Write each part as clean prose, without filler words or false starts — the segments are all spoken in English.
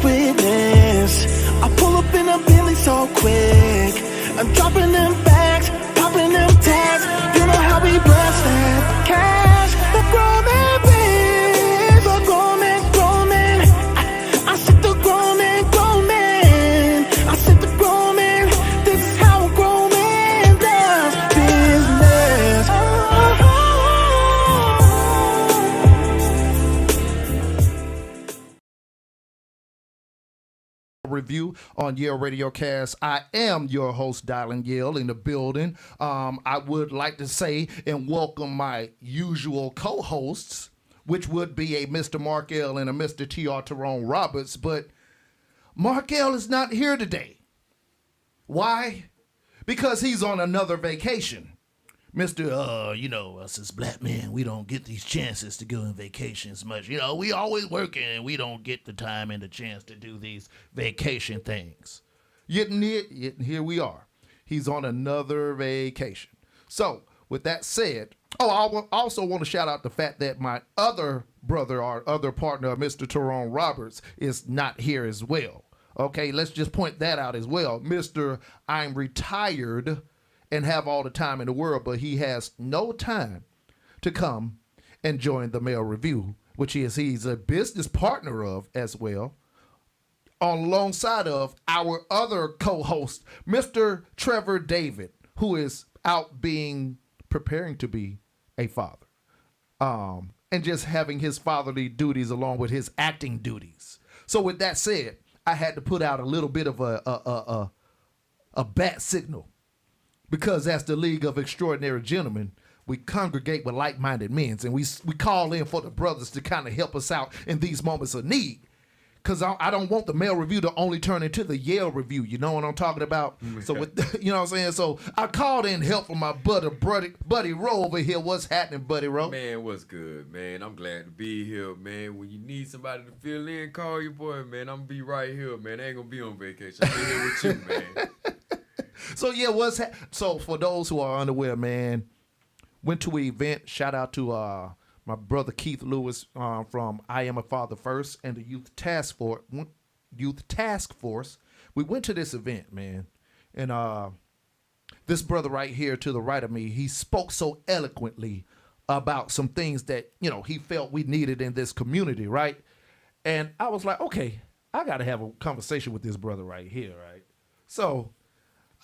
witness. I pull up in a Bentley so quick. I'm dropping them bags, popping them tags. You know how we bless that cash. The grown man bitch, the grown man. I said the grown man. I said the grown man. This is how a grown man does business. Review on Yale Radiocast. I am your host, Dylan Yale, in the building. I would like to say and welcome my usual co-hosts, which would be a Mr. Marc L and a Mr. T.R. Tyrone Roberts, but Marc L is not here today. Why? Because he's on another vacation. Mr. Us as black men, we don't get these chances to go on vacations much. You know, we always working and we don't get the time and the chance to do these vacation things. Yet here we are. He's on another vacation. So, with that said, I also want to shout out the fact that my other brother, our other partner, Mr. Tyrone Roberts, is not here as well. Okay, let's just point that out as well. Mr. I'm retired and have all the time in the world, but he has no time to come and join the Mail Review, which he's a business partner of as well, alongside of our other co-host, Mr. Trevor David, who is out preparing to be a father, and just having his fatherly duties along with his acting duties. So with that said, I had to put out a little bit of a bat signal. Because as the League of Extraordinary Gentlemen, we congregate with like-minded men, and we call in for the brothers to kind of help us out in these moments of need. Because I don't want the Mail Review to only turn into the Yale Review. You know what I'm talking about? So you know what I'm saying? So I called in help from my BudiRoe over here. What's happening, BudiRoe? Man, what's good, man? I'm glad to be here, man. When you need somebody to fill in, call your boy, man. I'm going to be right here, man. I ain't going to be on vacation. I'm here with you, man. So yeah, so for those who are unaware, man, went to an event. Shout out to my brother Keith Lewis from I Am a Father First and the Youth Task Force. We went to this event, man, and this brother right here to the right of me, he spoke so eloquently about some things that he felt we needed in this community, right? And I was like, okay, I got to have a conversation with this brother right here, right? So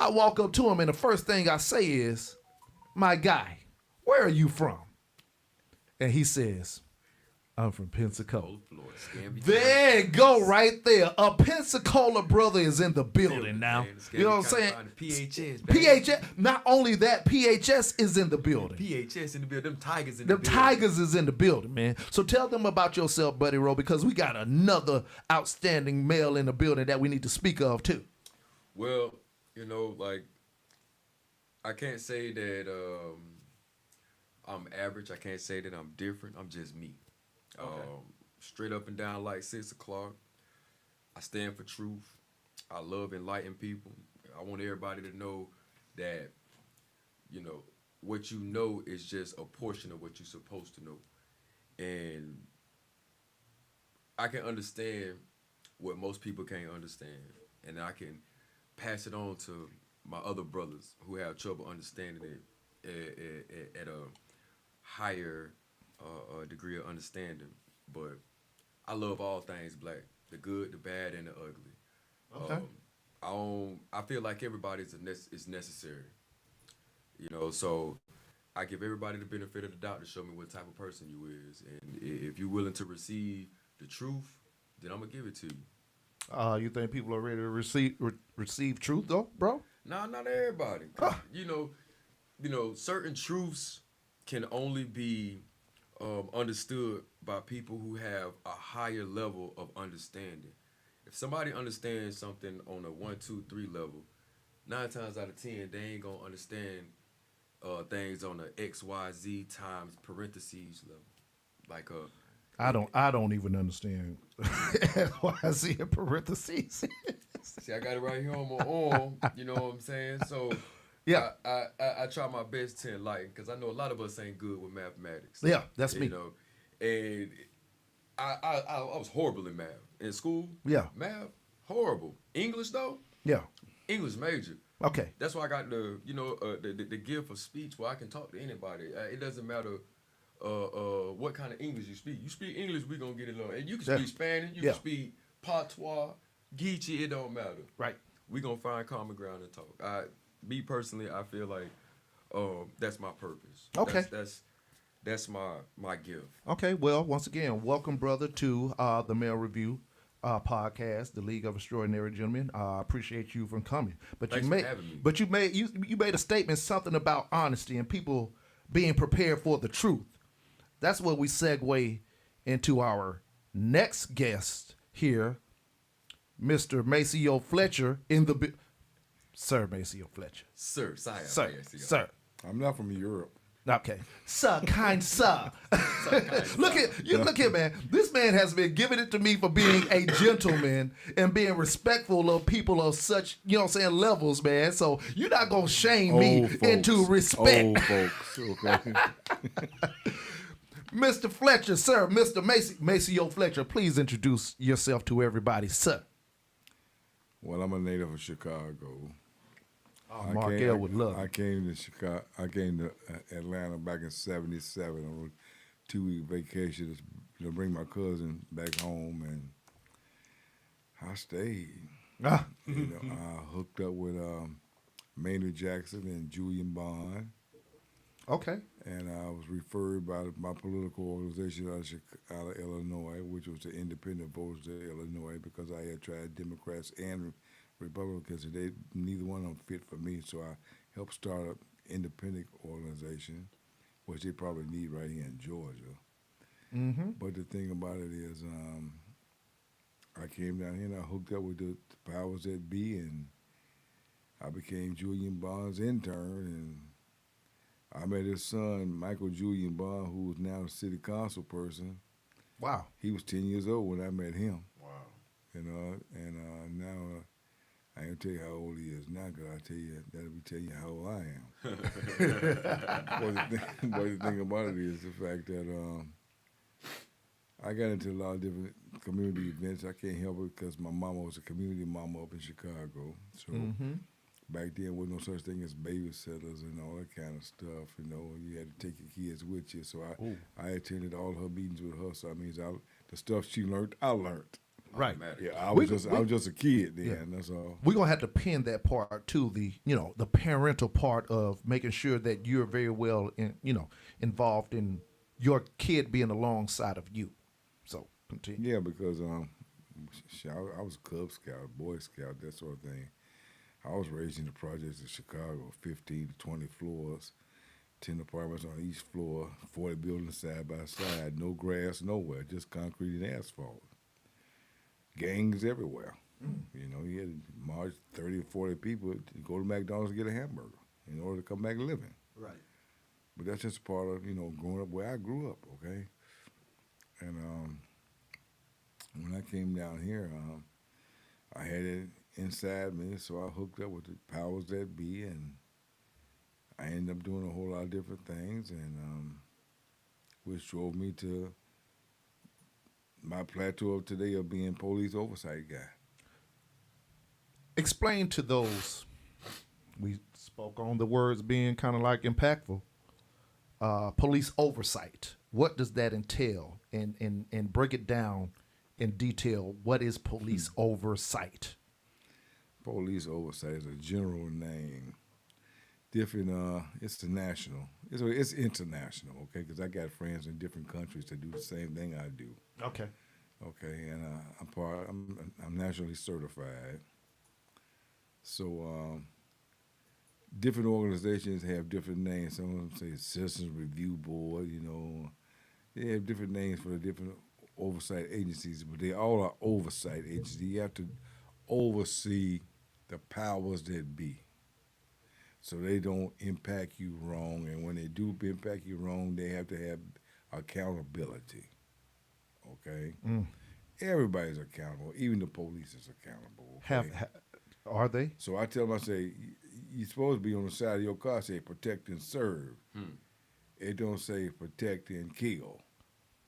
I walk up to him, and the first thing I say is, my guy, where are you from? And he says, I'm from Pensacola. There you go, right there. A Pensacola brother is in the building now. You know what I'm saying? PHS. Not only that, PHS is in the building. PHS in the building. Them Tigers in the building. Them Tigers is in the building, man. So tell them about yourself, BudiRoe, because we got another outstanding male in the building that we need to speak of, too. Well, I can't say that I'm average. I can't say that I'm different. I'm just me. Okay. Straight up and down like 6 o'clock. I stand for truth. I love enlightening people. I want everybody to know that, what you know is just a portion of what you're supposed to know. And I can understand what most people can't understand. And I can pass it on to my other brothers who have trouble understanding it at a higher degree of understanding. But I love all things black, the good, the bad, and the ugly. Okay. I feel like everybody is necessary. So I give everybody the benefit of the doubt to show me what type of person you is. And if you're willing to receive the truth, then I'm going to give it to you. You think people are ready to receive truth, though, bro? No, not everybody. Certain truths can only be understood by people who have a higher level of understanding. If somebody understands something on a 1, 2, 3 level, 9 times out of 10, they ain't gonna understand things on a X, Y, Z times parentheses level. Like I don't even understand why I see in parentheses. See, I got it right here on my arm. You know what I'm saying? So yeah, I try my best to enlighten, because I know a lot of us ain't good with mathematics. Yeah, that's me. And I was horrible in math in school. Yeah. Math horrible. English though. Yeah. English major. Okay. That's why I got the gift of speech where I can talk to anybody. It doesn't matter what kind of English you speak. You speak English, we gonna get it on. And you can speak Spanish, you can speak Patois, Geechee, it don't matter. Right. We gonna find common ground and talk. Me personally, I feel like that's my purpose. Okay. That's my gift. Okay. Well, once again, welcome, brother, to the Mail Review podcast, the League of Extraordinary Gentlemen. I appreciate you from coming. But Thanks for having me. But you made a statement, something about honesty and people being prepared for the truth. That's where we segue into our next guest here, Mr. MACEO Fletcher Sir MACEO Fletcher. Sir. Sir. I'm not from Europe. Okay. Sir, kind sir. Look here, man. This man has been giving it to me for being a gentleman and being respectful of people of such, levels, man. So you're not going to shame me into respect. Old folks, okay. Mr. Fletcher, sir, Mr. MACEO Fletcher, please introduce yourself to everybody, sir. Well, I'm a native of Chicago. Marc would love. I came to Chicago. I came to Atlanta back in '77 on a 2-week vacation to bring my cousin back home, and I stayed. I hooked up with Maynard Jackson and Julian Bond. Okay. And I was referred by my political organization out of Illinois, which was the Independent Voters of Illinois, because I had tried Democrats and Republicans, and neither one of them fit for me. So I helped start an independent organization, which they probably need right here in Georgia. Mm-hmm. But the thing about it is, I came down here and I hooked up with the powers that be, and I became Julian Bond's intern, and I met his son, Michael Julian Bond, who is now a city council person. Wow. He was 10 years old when I met him. Wow. And now I ain't tell you how old he is now, because that'll be tell you how old I am. But the thing about it is the fact that I got into a lot of different community events. I can't help it because my mama was a community mama up in Chicago. So back then, wasn't no such thing as babysitters and all that kind of stuff. You had to take your kids with you. So I attended all her meetings with her. So that means the stuff she learned, I learned. Right. Yeah, I was just a kid then. Yeah. That's all. We're gonna have to pin that part to the parental part of making sure that you're very well involved in your kid being alongside of you. So continue. Yeah, because I was a Cub Scout, Boy Scout, that sort of thing. I was raised in the projects in Chicago, 15 to 20 floors, 10 apartments on each floor, 40 buildings side by side, no grass nowhere, just concrete and asphalt. Gangs everywhere. You had to march 30 or 40 people to go to McDonald's and get a hamburger in order to come back living. Right. But that's just part of, growing up where I grew up, okay? And when I came down here, I had it inside me, so I hooked up with the powers that be, and I ended up doing a whole lot of different things, and which drove me to my plateau of today of being police oversight guy. Explain to those, we spoke on the words being kind of like impactful, police oversight. What does that entail? And break it down in detail. What is police oversight? Police oversight is a general name. Different, it's the national. It's international, okay? Because I got friends in different countries that do the same thing I do. Okay. Okay, and I'm nationally certified. So different organizations have different names. Some of them say Citizens Review Board. They have different names for the different oversight agencies, but they all are oversight agencies. You have to oversee the powers that be, so they don't impact you wrong. And when they do impact you wrong, they have to have accountability. Okay, everybody's accountable. Even the police is accountable. Okay? Are they? So I tell them, I say, you're supposed to be on the side of your car, say protect and serve. It don't say protect and kill.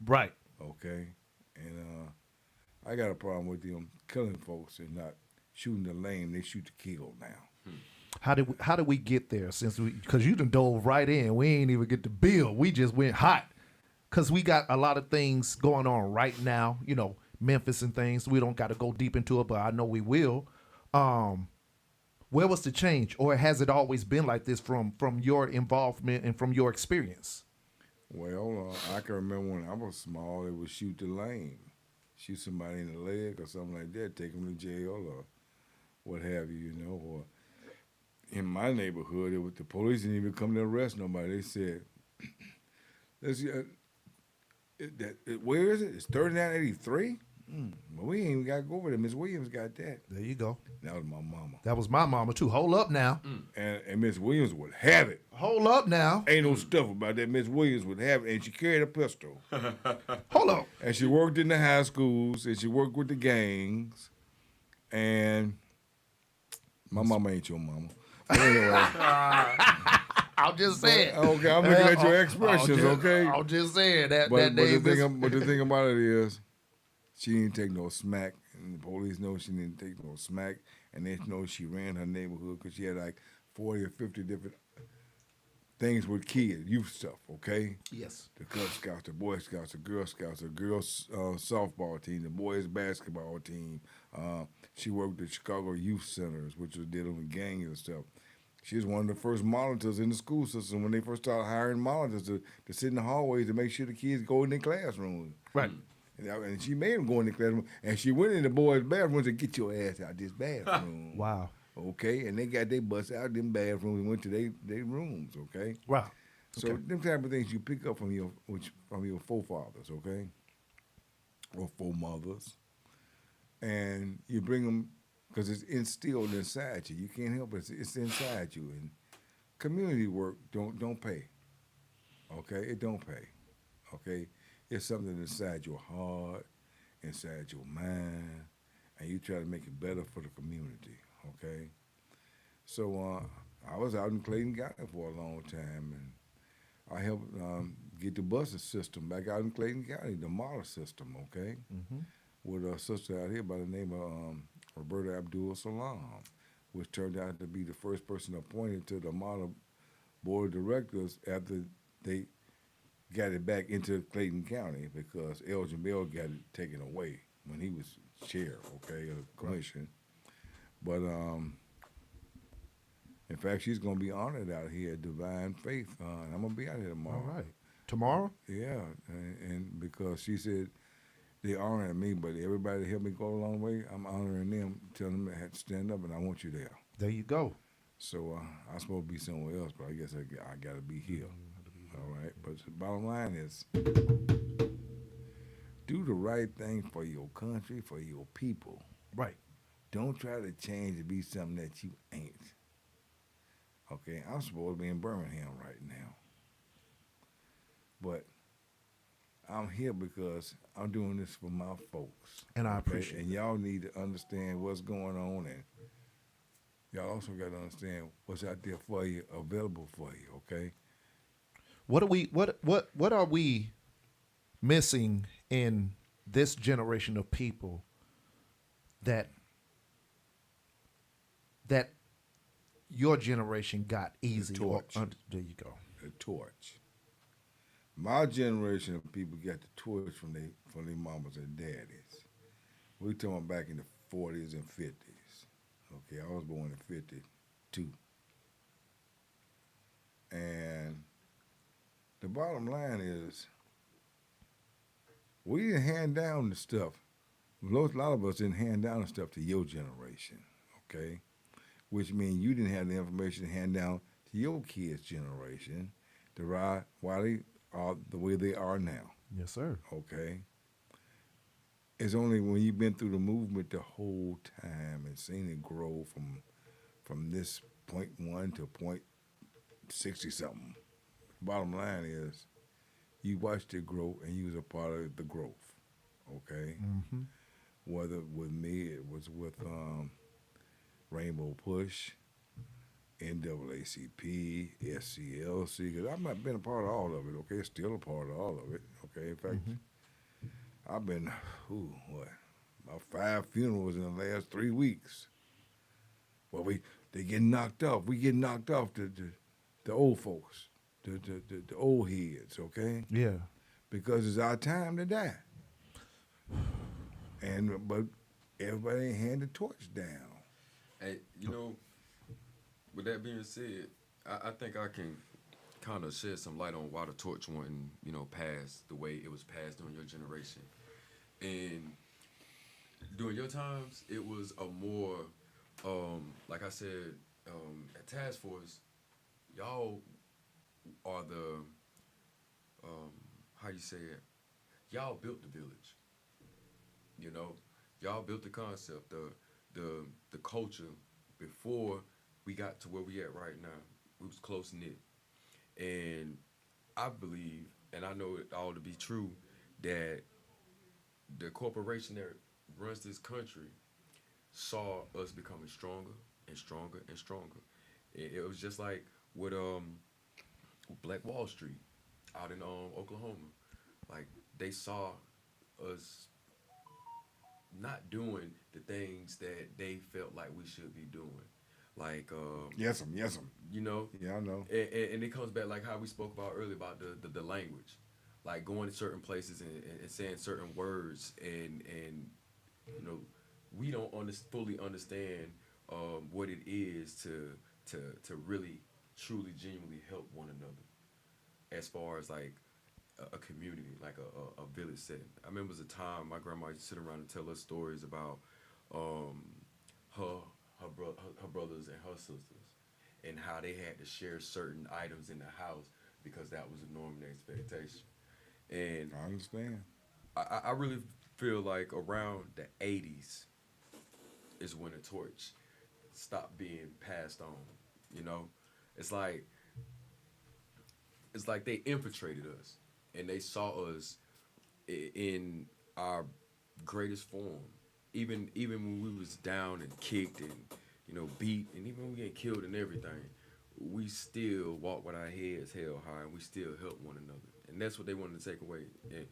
Right. Okay, and I got a problem with them killing folks and not shooting the lame. They shoot the kill now. How did we get there? Because you done dove right in. We ain't even get the bill. We just went hot. Because we got a lot of things going on right now. You know, Memphis and things. We don't got to go deep into it, but I know we will. Where was the change, or has it always been like this from your involvement and from your experience? Well, I can remember when I was small, they would shoot the lame, shoot somebody in the leg or something like that, take them to jail or what have you, you know. Or in my neighborhood, the police didn't even come to arrest nobody. They said, "Let's where is it? It's 3983." Well, we ain't even got to go over there. Miss Williams got that. There you go. That was my mama. That was my mama too. Hold up now. And Miss Williams would have it. Hold up now. Ain't no stuff about that. Miss Williams would have it, and she carried a pistol. Hold up. And she worked in the high schools, and she worked with the gangs. And my mama ain't your mama. But anyway. I'm just saying. Okay, I'm looking at your expressions, okay? I'm just saying that But name the thing about it is, she didn't take no smack, and the police know she didn't take no smack, and they know she ran her neighborhood because she had like 40 or 50 different things with kids, youth stuff, okay? Yes. The Cub Scouts, the Boy Scouts, the Girl Scouts, the girls softball team, the boys basketball team. She worked at Chicago Youth Centers, which was dealing with gangs and stuff. She was one of the first monitors in the school system when they first started hiring monitors to sit in the hallways to make sure the kids go in their classrooms. Right. And she made them go in the classroom, and she went in the boys' bathroom and said, "Get your ass out this bathroom." Wow. Okay, and they got their butts out them bathrooms and went to their rooms. Okay. Wow. So them type of things you pick up from your forefathers, okay, or foremothers, and you bring them because it's instilled inside you. You can't help it; it's inside you. And community work don't pay. Okay, it don't pay. Okay. It's something inside your heart, inside your mind, and you try to make it better for the community, okay? So I was out in Clayton County for a long time, and I helped get the busing system back out in Clayton County, the model system, okay? With a sister out here by the name of Roberta Abdul Salam, which turned out to be the first person appointed to the model board of directors after they got it back into Clayton County because Elgin Bell got it taken away when he was chair, okay, of the commission. But in fact, she's going to be honored out here at Divine Faith. And I'm going to be out here tomorrow. All right. Tomorrow? Yeah, and because she said they honoring me, but everybody that helped me go a long way, I'm honoring them, telling them I had to stand up, and I want you there. There you go. So I'm supposed to be somewhere else, but I guess I got to be here. All right, but the bottom line is do the right thing for your country, for your people. Right. Don't try to change to be something that you ain't. Okay, I'm supposed to be in Birmingham right now. But I'm here because I'm doing this for my folks. And I appreciate it. And y'all need to understand what's going on, and y'all also got to understand what's out there for you, available for you, okay? What are we missing in this generation of people that your generation got easy? The torch. There you go. The torch. My generation of people got the torch from their mamas and daddies. We talking about back in the 40s and 50s. Okay, I was born in 52. And the bottom line is, we didn't hand down the stuff. A lot of us didn't hand down the stuff to your generation, okay? Which means you didn't have the information to hand down to your kids' generation to ride why they are the way they are now. Yes, sir. Okay? It's only when you've been through the movement the whole time and seen it grow from this point 1 to point 60-something. Bottom line is, you watched it grow and you was a part of the growth, okay? Mm-hmm. Whether with me, it was with Rainbow Push, NAACP, SCLC, because I've not been a part of all of it, okay? Still a part of all of it, okay? In fact, I've been, about 5 funerals in the last 3 weeks. Well, they get knocked off. We get knocked off, the old folks, the old heads, okay? Yeah. Because it's our time to die. But everybody ain't hand the torch down. Hey, with that being said, I think I can kind of shed some light on why the torch wasn't, passed the way it was passed during your generation. And during your times, it was a more, like I said, at Task Force, y'all are the, how you say it, y'all built the village. Y'all built the concept, the culture before we got to where we at right now. We was close knit. And I believe, and I know it all to be true, that the corporation that runs this country saw us becoming stronger and stronger and stronger. It was just like with Black Wall Street out in Oklahoma. Like, they saw us not doing the things that they felt like we should be doing. Like, Yes, Yeah, I know. And it comes back like how we spoke about earlier about the language, like going to certain places and saying certain words, and we don't fully understand what it is to really truly genuinely help one another, as far as like a community, like a village setting. I remember a time my grandma used to sit around and tell us stories about her brothers and her sisters, and how they had to share certain items in the house because that was a norm and expectation. And I understand. I really feel like around the 80s is when the torch stopped being passed on. It's like they infiltrated us, and they saw us in our greatest form. Even when we was down and kicked and beat, and even when we get killed and everything, we still walk with our heads held high, and we still help one another. And that's what they wanted to take away. And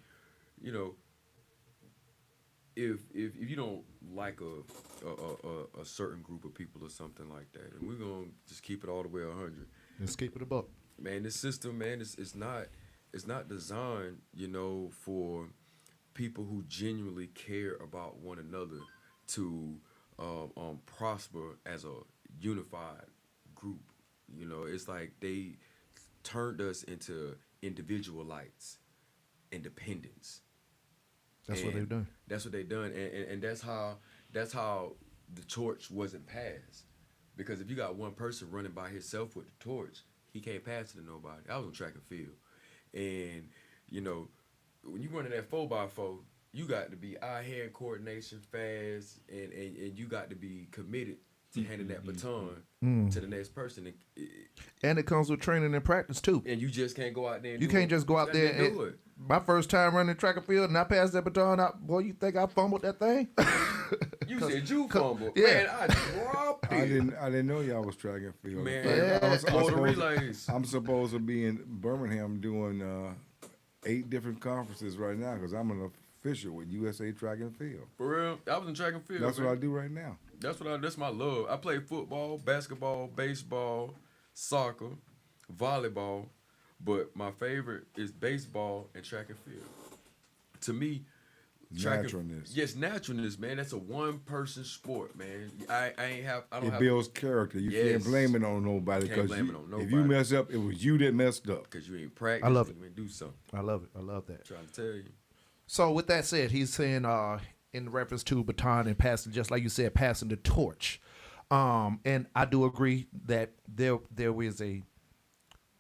if you don't like a certain group of people or something like that, and we're gonna just keep it all the way 100. Let's keep it a buck. Man, this system, man, it's not designed, for people who genuinely care about one another to prosper as a unified group. It's like they turned us into individualites, independence. That's what they've done. That's what they've done, and that's how the torch wasn't passed. Because if you got one person running by himself with the torch, he can't pass it to nobody. I was on track and field, and when you running that 4x4, you got to be eye-hand coordination, fast, and you got to be committed to handing that baton to the next person. And it comes with training and practice too. And you just can't go out there and you can't just go out there and do it. My first time running track and field, and I passed that baton out. Boy, you think I fumbled that thing? You said you fumbled. Yeah. Man, I dropped it. I didn't know y'all was track and field. Man, Yeah. relays. I'm supposed to be in Birmingham doing 8 different conferences right now because I'm an official with USA Track and Field. For real, I was in track and field. That's man. what I do right now. That's my love. I play football, basketball, baseball, soccer, volleyball, but my favorite is baseball and track and field. To me, Naturalness. Yes, naturalness, man. That's a one-person sport, man. It builds character. You can't blame it on nobody because if you mess up, it was you that messed up. Because you ain't practiced. I love you ain't do something. I love it. I love that. I'm trying to tell you. So with that said, he's saying in reference to baton and passing, just like you said, passing the torch. And I do agree that there is a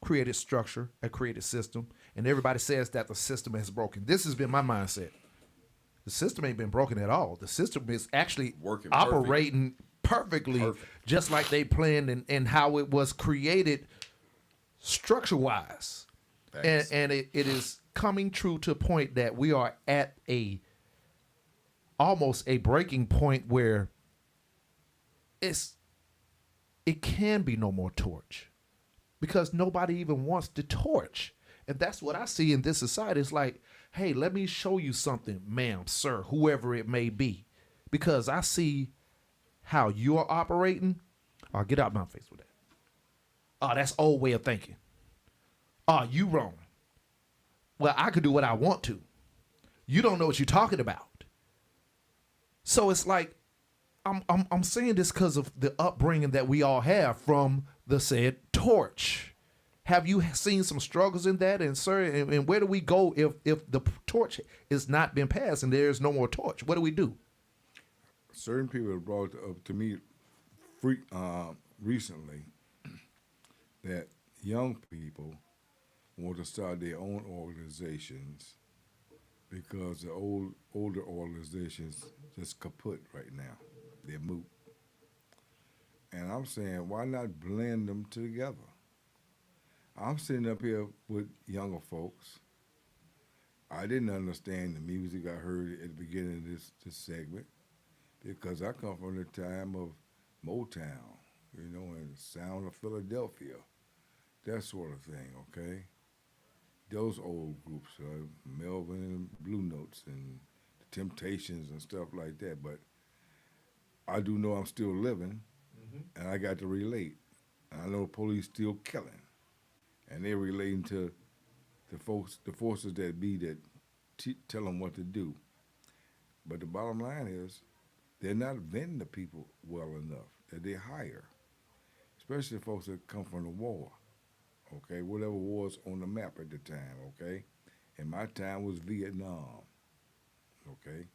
created structure, a created system, and everybody says that the system is broken. This has been my mindset. The system ain't been broken at all. The system is actually operating perfectly, just like they planned and how it was created structure-wise. And it is coming true to a point that we are at almost a breaking point where it can be no more torch because nobody even wants the torch. And that's what I see in this society. It's like, hey, let me show you something, ma'am, sir, whoever it may be. because I see how you're operating. Oh, get out my face with that. Oh, that's old way of thinking. Oh, you wrong. Well, I could do what I want to. You don't know what you're talking about. So it's like I'm saying this because of the upbringing that we all have from the said torch. Have you seen some struggles in that? And sir, and where do we go if the torch is not been passed and there is no more torch? What do we do? Certain people have brought up to me recently that young people want to start their own organizations because the older organizations just kaput right now. They're moot. And I'm saying, why not blend them together? I'm sitting up here with younger folks. I didn't understand the music I heard at the beginning of this segment because I come from the time of Motown, and the sound of Philadelphia, that sort of thing, okay? Those old groups, Melvin and Blue Notes and the Temptations and stuff like that. But I do know I'm still living, and I got to relate. And I know the police still killing, and they're relating to the forces that be that tell them what to do. But the bottom line is, they're not vetting the people well enough that they hire, especially folks that come from the war. Okay, whatever was on the map at the time, okay? And my time was Vietnam, okay?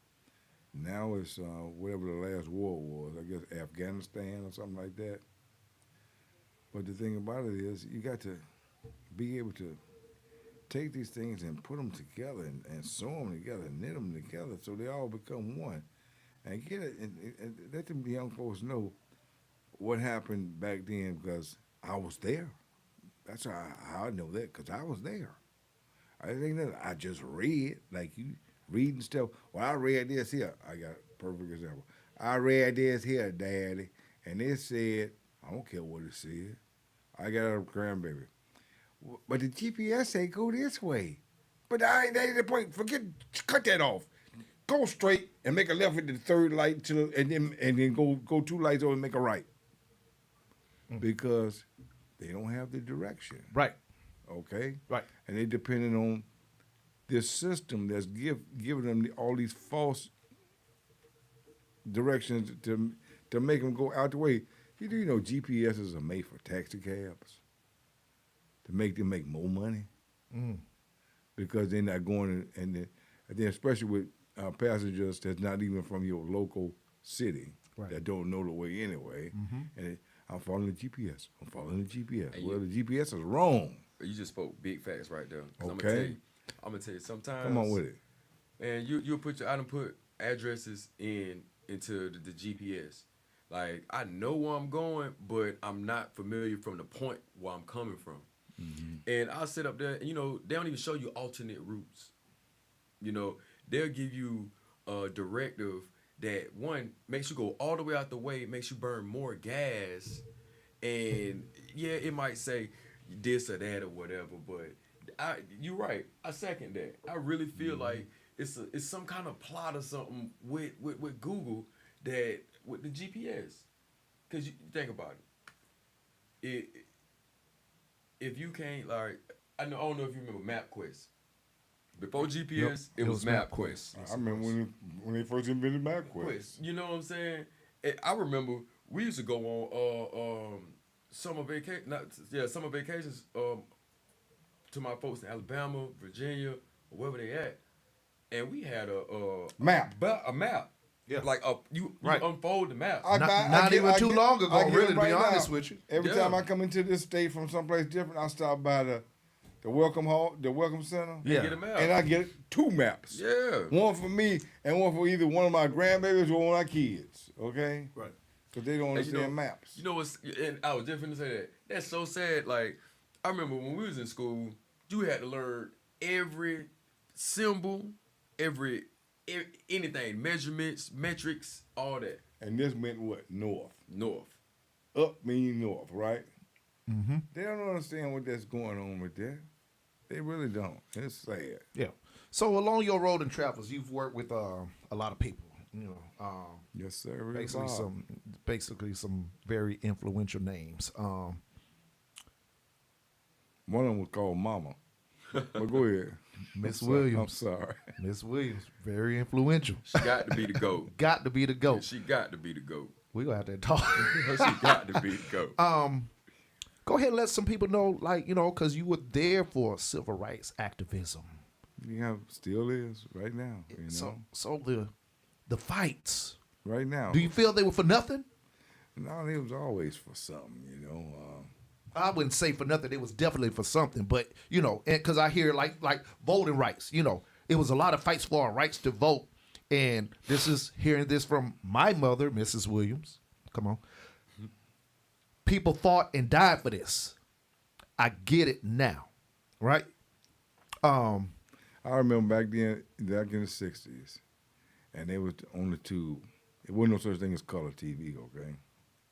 Now it's whatever the last war was, I guess Afghanistan or something like that. But the thing about it is you got to be able to take these things and put them together and sew them together, and knit them together so they all become one. And get it, and let them young folks know what happened back then because I was there. That's how I know that, because I was there. I didn't know. I just read, like you reading stuff. Well, I read this here. I got a perfect example. I read this here, Daddy, and it said, I don't care what it said. I got a grandbaby. But the GPS say go this way. But that ain't the point. Cut that off. Go straight and make a left at the third light, and then go 2 lights over and make a right. Because they don't have the direction. Right. Okay? Right. And they depending on this system that's giving them all these false directions to make them go out the way. You know GPSs are made for taxi cabs to make them make more money because they're not going and then especially with passengers that's not even from your local city that don't know the way anyway. And I'm following the GPS. Well, the GPS is wrong. You just spoke big facts right there. Okay. I'm gonna tell you. Sometimes. Come on with it. And you'll put I done put addresses into the GPS. Like I know where I'm going, but I'm not familiar from the point where I'm coming from. And I'll sit up there. And, they don't even show you alternate routes. They'll give you a directive that one makes you go all the way out the way, makes you burn more gas, and yeah, it might say this or that or whatever. But you're right. I second that. I really feel like it's some kind of plot or something with Google that with the GPS, because you think about it. If you can't I don't know if you remember MapQuest. Before GPS, it was MapQuest. I remember when they first invented MapQuest. You know what I'm saying? I remember we used to go on summer vacations to my folks in Alabama, Virginia, or wherever they at, and we had a map. A map. Yeah. Like you unfold the map. Not even too long ago, really, to be honest with you. Every time I come into this state from someplace different, I stop by the welcome hall, the welcome center. Yeah. Get a map. And I get 2 maps. Yeah. One for me and one for either one of my grandbabies or one of my kids. Okay? Right. Because they don't understand maps. You know what's, and I was just going to say that. That's so sad. Like, I remember when we was in school, you had to learn every symbol, anything, measurements, metrics, all that. And this meant what? North. Up meaning north, right? They don't understand what that's going on with that. They really don't. It's sad. Yeah. So along your road and travels, you've worked with a lot of people. You know, Yes, sir. Real basically Bob. some very influential names. One of them was called Mama. But go ahead. Miss I'm Williams. sorry. Miss Williams, very influential. She got to be the GOAT. Got to be the GOAT. She got to be the GOAT. We gonna have to talk. She got to be the GOAT. Go ahead and let some people know, like, you know, because you were there for civil rights activism. Yeah, still is right now. You know, So the fights. right now. Do you feel they were for nothing? No, it was always for something. You know, I wouldn't say for nothing. It was definitely for something. But you know, because I hear like voting rights. You know, it was a lot of fights for our rights to vote. And this is hearing this from my mother, Mrs. Williams. Come on. People fought and died for this. I get it now, right? I remember back in the '60s, and they was on the tube. It wasn't no such thing as color TV. Okay,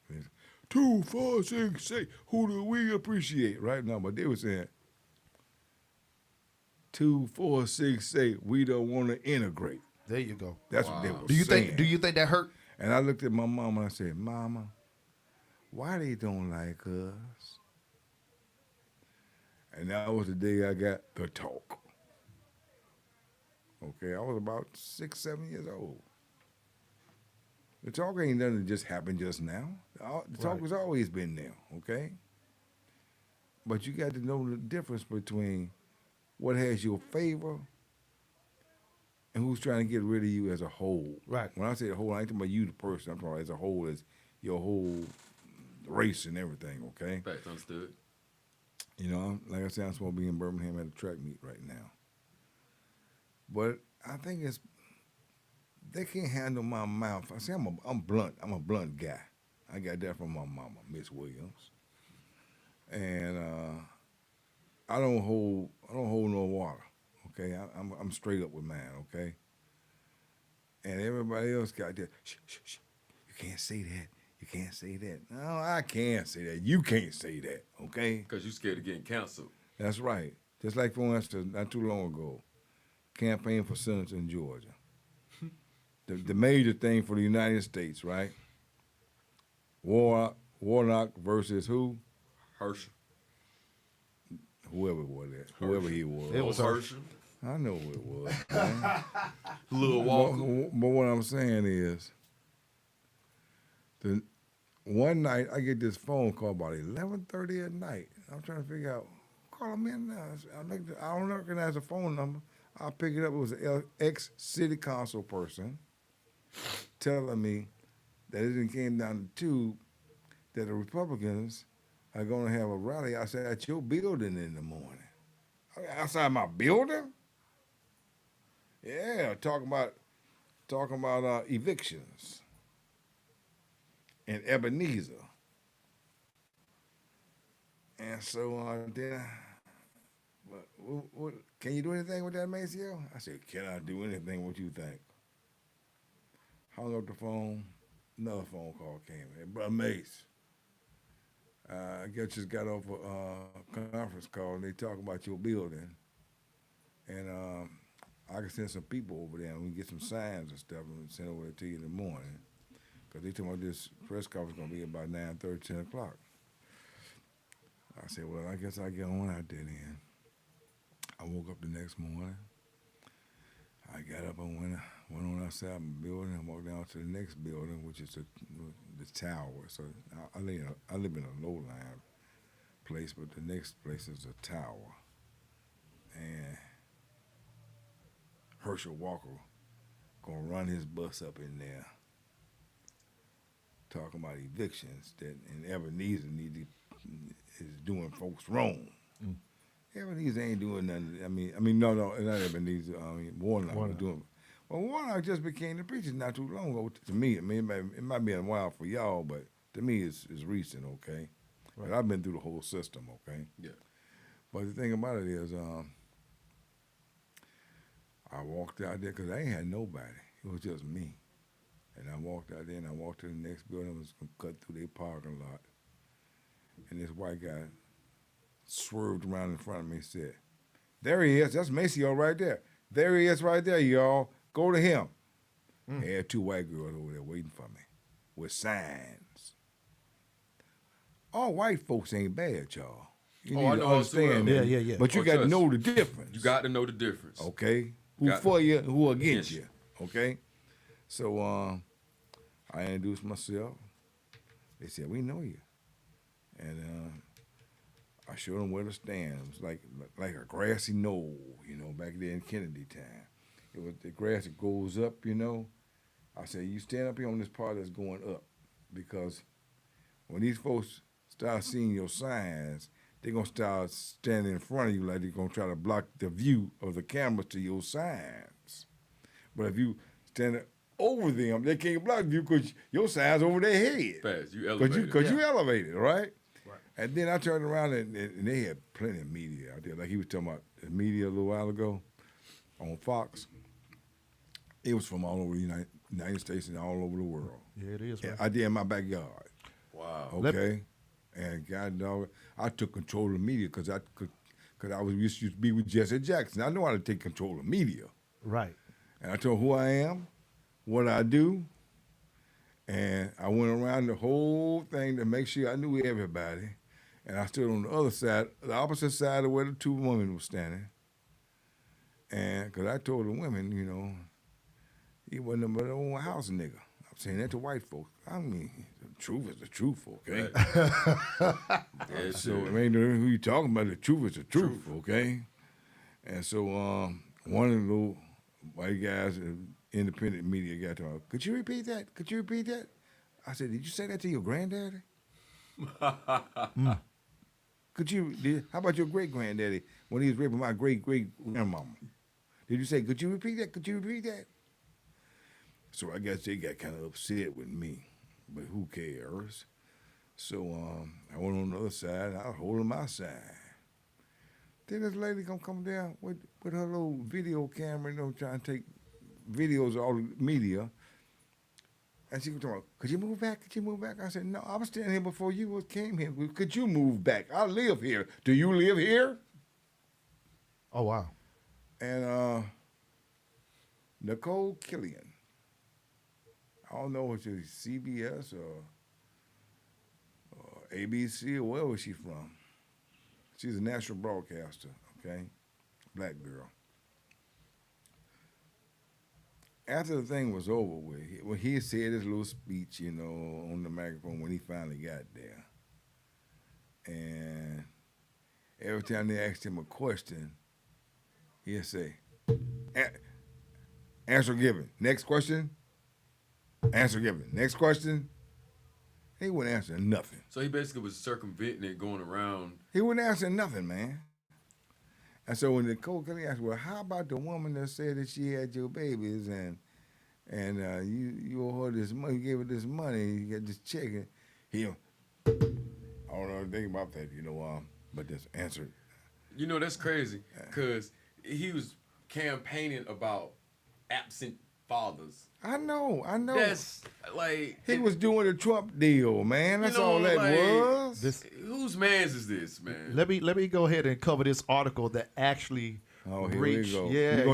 it's 2, 4, 6, 8. Who do we appreciate right now? But they were saying 2, 4, 6, 8. We don't want to integrate. There you go. That's what they were Do you saying. think that hurt? And I looked at my mama and I said, Mama, why they don't like us? And that was the day I got the talk. Okay, I was about 6, 7 years old. The talk ain't nothing that just happened just now. The talk has always been there, okay? But you got to know the difference between what has your favor and who's trying to get rid of you as a whole. Right. When I say the whole, I ain't talking about you, the person. I'm talking about as a whole, as your whole race and everything, okay? Facts, understood. You know, like I said, I'm supposed to be in Birmingham at a track meet right now. But I think they can't handle my mouth. I say I'm blunt. I'm a blunt guy. I got that from my mama, Miss Williams. And I don't hold no water. Okay, I'm straight up with mine. Okay. And everybody else got that. Shh, shh, shh. You can't say that. You can't say that. No, I can't say that. You can't say that. Okay. Because you scared of getting canceled. That's right. Just like, for instance, not too long ago, campaign for senator in Georgia. The major thing for the United States, right? Warnock versus who? Herschel. Whoever it was that. Whoever he was. It was Herschel. I know who it was. Man. Little Walker. But what I'm saying is, one night I get this phone call about 11:30 at night. I'm trying to figure out, call him in now. I don't recognize the phone number. I pick it up. It was an ex-city council person telling me that it came down the tube that the Republicans are going to have a rally outside at your building in the morning. Outside my building? Yeah, talking about evictions in Ebenezer. And so then, what, can you do anything with that, MACEO? I said, can I do anything? What you think? Hung up the phone. Another phone call came in. Brother Mace, I guess just got off a conference call and they talk about your building. And I can send some people over there and we can get some signs and stuff and send over there to you in the morning. Because they told me this press conference going to be about 9:30, 10 o'clock. I said, well, I guess I'll get on out there then. I woke up the next morning. I got up and went on outside my building and walked down to the next building, which is the tower. So I live in a low-lying place, but the next place is a tower. And Herschel Walker gonna run his bus up in there, talking about evictions that in Ebenezer is doing folks wrong. Mm. Ebenezer ain't doing nothing. I mean, no, not Ebenezer. Warnock was doing. Well, Warnock just became the preacher not too long ago. To me, it might be a while for y'all, but to me, it's recent. Okay, right. But I've been through the whole system. Okay. Yeah. But the thing about it is, I walked out there because I ain't had nobody. It was just me. And I walked out there and I walked to the next building. I was going to cut through their parking lot. And this white guy swerved around in front of me and said, there he is. That's MACEO right there. There he is right there, y'all. Go to him. Had 2 white girls over there waiting for me with signs. All white folks ain't bad, y'all. You need I to know as well. understand that. Yeah. But you got to trust. know the difference. You got to know the difference. Okay? Who Got- for you and who against Yes. you. Okay? So I introduced myself. They said, we know you. And I showed them where to stand. It was like a grassy knoll, back there in Kennedy time. It was the grass that goes up, I said, you stand up here on this part that's going up, because when these folks start seeing your signs, they're going to start standing in front of you like they're going to try to block the view of the cameras to your signs. But if you stand over them, they can't block you because your sign's over their head. Fast, you elevated. Because you elevated, right? And then I turned around and they had plenty of media out there. Like he was talking about the media a little while ago on Fox. It was from all over the United States and all over the world. Yeah, it is. Yeah, Right? I did in my backyard. Wow. Okay, and God dog, I took control of the media because I used to be with Jesse Jackson. I know how to take control of media, Right. and I told who I am, what I do, and I went around the whole thing to make sure I knew everybody, and I stood on the other side, the opposite side of where the 2 women were standing, and because I told the women, he wasn't but an old house nigga. I'm saying that to white folks. I mean, the truth is the truth, okay? Yeah, So it ain't who you talking about. The truth is the truth, okay? And so one of the little white guys, independent media guy, told me, could you repeat that? Could you repeat that? I said, did you say that to your granddaddy? How about your great granddaddy when he was raping my great grandmama? Did you say, could you repeat that? Could you repeat that? So I guess they got kind of upset with me, but who cares? So I went on the other side, and I was holding my side. Then this lady come down with her little video camera, trying to take videos of all the media. And she was talking, could you move back? Could you move back? I said, no, I was standing here before you came here. Could you move back? I live here. Do you live here? Oh, wow. And Nicole Killian, I don't know if it's CBS or ABC or wherever she's from. She's a national broadcaster, okay? Black girl. After the thing was over with, when he said his little speech, on the microphone when he finally got there, and every time they asked him a question, he'd say, answer given. Next question. Answer given. Next question. He wouldn't answer nothing. So he basically was circumventing it, going around. He wouldn't answer nothing, man. And so when Nicole Kelly asked, well, how about the woman that said that she had your babies and you owe her this money, you gave her this money, you got this check, and he, I don't know anything about that, but just answered. That's crazy, because he was campaigning about absent fathers. I know. That's like He was doing the Trump deal, man. That's all that was. Whose man's is this, man? Let me go ahead and cover this article that actually Here reached. we go. Yeah, you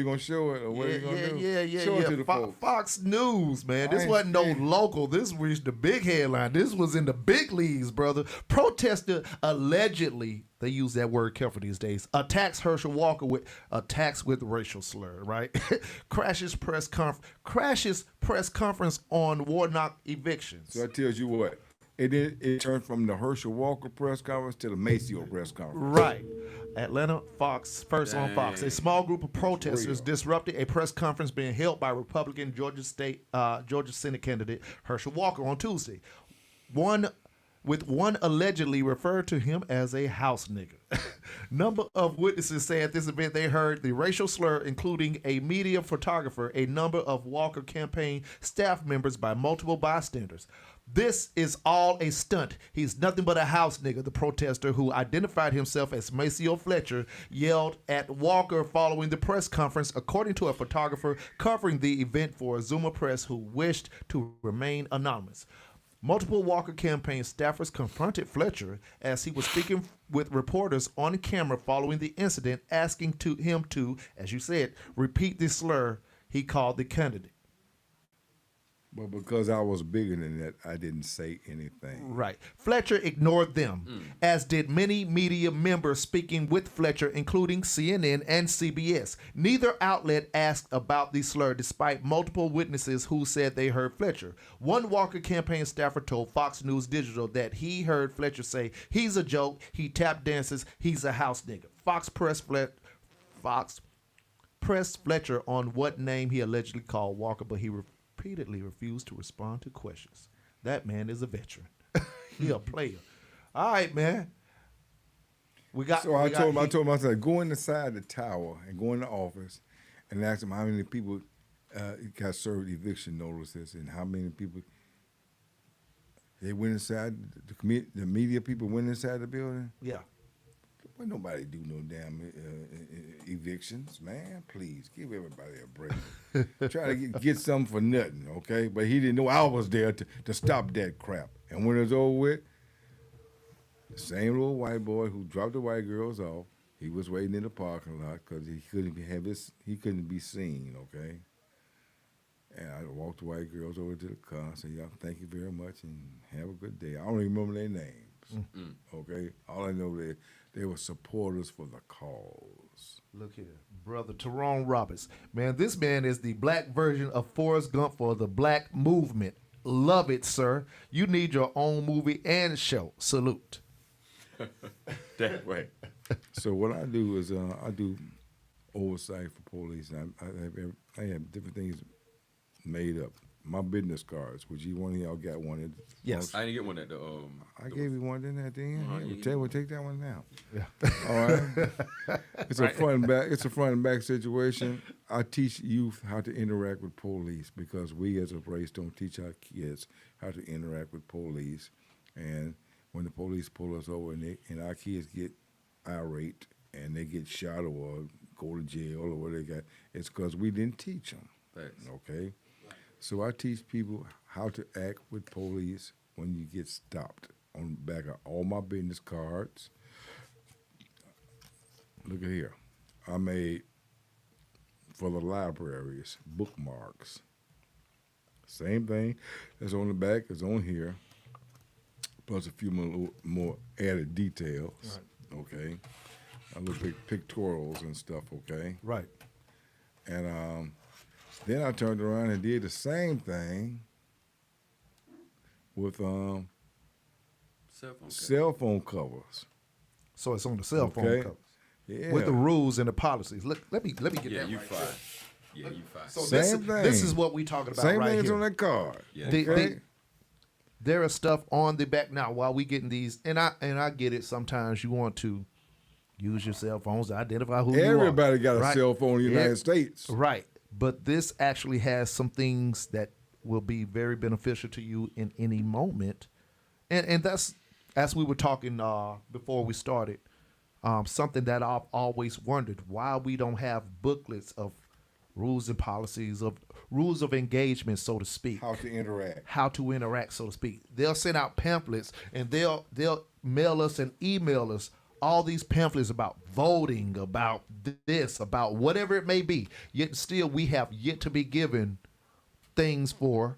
gonna show it, or what you gonna do? Yeah. Show it to the folks. Fox News, man. This I wasn't no ain't- local. This reached the big headline. This was in the big leagues, brother. Protester allegedly, they use that word careful these days, attacks Herschel Walker with attacks with racial slur, right? Crashes press conference on Warnock evictions. So that tells you what. It turned from the Herschel Walker press conference to the MACEO press conference. Right. Atlanta Fox, first on Fox. A Dang. small group of protesters real. disrupted a press conference being held by Republican Georgia Senate candidate Herschel Walker on Tuesday. One allegedly referred to him as a house nigga. Number of witnesses say at this event they heard the racial slur, including a media photographer, a number of Walker campaign staff members by multiple bystanders. This is all a stunt. He's nothing but a house nigga, the protester, who identified himself as MACEO Fletcher, yelled at Walker following the press conference, according to a photographer covering the event for Zuma Press who wished to remain anonymous. Multiple Walker campaign staffers confronted Fletcher as he was speaking with reporters on camera following the incident, asking him to, as you said, repeat the slur he called the candidate. But because I was bigger than that, I didn't say anything. Right. Fletcher ignored them, as did many media members speaking with Fletcher, including CNN and CBS. Neither outlet asked about the slur, despite multiple witnesses who said they heard Fletcher. One Walker campaign staffer told Fox News Digital that he heard Fletcher say, "He's a joke, he tap dances, he's a house nigga." Fox pressed Fletcher on what name he allegedly called Walker, but he repeatedly refused to respond to questions. That man is a veteran. He a player. All right, man. I told him, I said, go inside the tower and go in the office and ask him how many people got served eviction notices and how many people they went inside, the media people went inside the building. Yeah. Well, nobody do no damn evictions, man. Please, give everybody a break. Try to get something for nothing, okay? But he didn't know I was there to stop that crap. And when it was over with, the same little white boy who dropped the white girls off, he was waiting in the parking lot because he couldn't be seen, okay? And I walked the white girls over to the car and said, "Y'all, thank you very much and have a good day." I don't even remember their names, okay? All I know is they were supporters for the cause. Look here, brother Tyrone Roberts. Man, this man is the black version of Forrest Gump for the black movement. Love it, sir. You need your own movie and show. Salute. That way. So what I do is I do oversight for police. I have different things made up. My business cards, which one of y'all got one. Yes. I didn't get one at the. I gave you one, didn't I? you Take that one now. Yeah. All right. It's a front and back. It's a front and back situation. I teach youth how to interact with police because we as a race don't teach our kids how to interact with police. And when the police pull us over and our kids get irate and they get shot or go to jail or what they got, it's because we didn't teach them. Thanks. Okay. So I teach people how to act with police when you get stopped. On the back of all my business cards. Look at here. I made, for the libraries, bookmarks. Same thing that's on the back is on here, plus a few more added details. Right. Okay. A little bit pictorials and stuff, okay? Right. And then I turned around and did the same thing with cell phone covers. So it's on the cell phone Okay. covers. Yeah. With the rules and the policies. Look, let me get Yeah, that you right fine. there. Yeah, you fine. So Same thing. this is what we talking about Same right thing here. is on that card. Yeah. Okay? There is stuff on the back now while we getting these, and I get it. Sometimes you want to use your cell phones to identify who you are. Everybody got a right? cell phone in the United States. Right. But this actually has some things that will be very beneficial to you in any moment. And that's, as we were talking before we started, something that I've always wondered, why we don't have booklets of rules and policies, of rules of engagement, so to speak. How to interact. How to interact, so to speak. They'll send out pamphlets and they'll mail us and email us all these pamphlets about voting, about this, about whatever it may be. Yet still we have yet to be given things for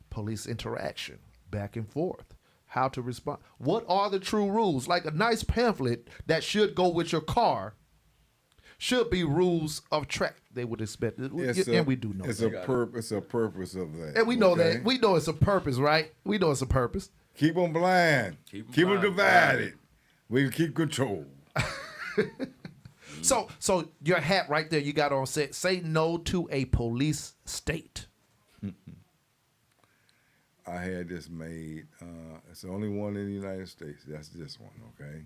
police interaction, back and forth, how to respond. What are the true rules? Like a nice pamphlet that should go with your car should be rules of track. They would expect it. And we do know it's that. It's a purpose of that. And we know okay? that. We know it's a purpose, right? We know it's a purpose. Keep them blind. Keep them divided. We can keep control. So your hat right there you got on set. Say no to a police state. I had this made. It's the only one in the United States. That's this one, okay?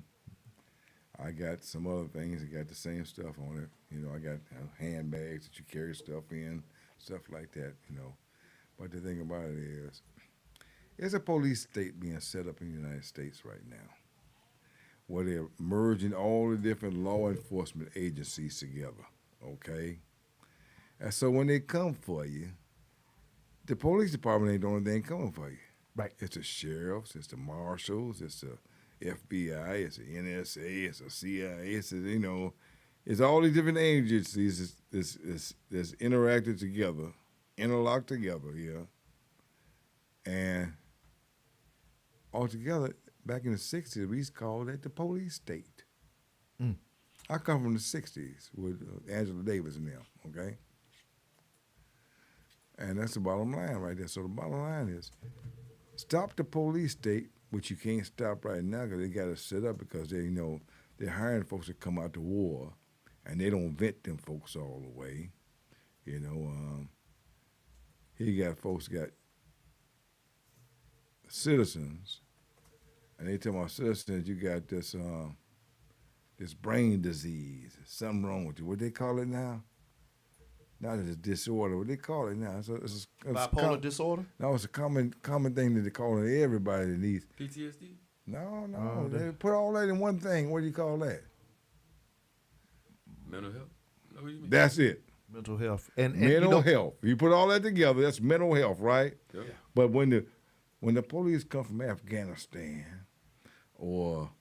I got some other things that got the same stuff on it. You know, I got handbags that you carry stuff in, stuff like that, you know. But the thing about it is, there's a police state being set up in the United States right now where they're merging all the different law enforcement agencies together, okay? And so when they come for you, the police department ain't the only thing coming for you. Right. It's the sheriffs, it's the marshals, it's the FBI, it's the NSA, it's the CIA, it's the, you know, it's all these different agencies that's interacted together, interlocked together, yeah. And altogether, back in the 60s, we used to call that the police state. I come from the 60s with Angela Davis and them, okay? And that's the bottom line right there. So the bottom line is stop the police state, which you can't stop right now because they got to set up because they, they're hiring folks to come out to war, and they don't vet them folks all the way. Here you got folks got citizens, and they tell my citizens you got this this brain disease, something wrong with you. What they call it now? Not as a disorder. What they call it now? It's Bipolar disorder? No, it's a common thing that they call it everybody that needs. PTSD? No. They put all that in one thing. What do you call that? Mental health? Know what you mean? That's it. Mental health. And mental health. You put all that together, that's mental health, right? Yeah. But when the police come from Afghanistan or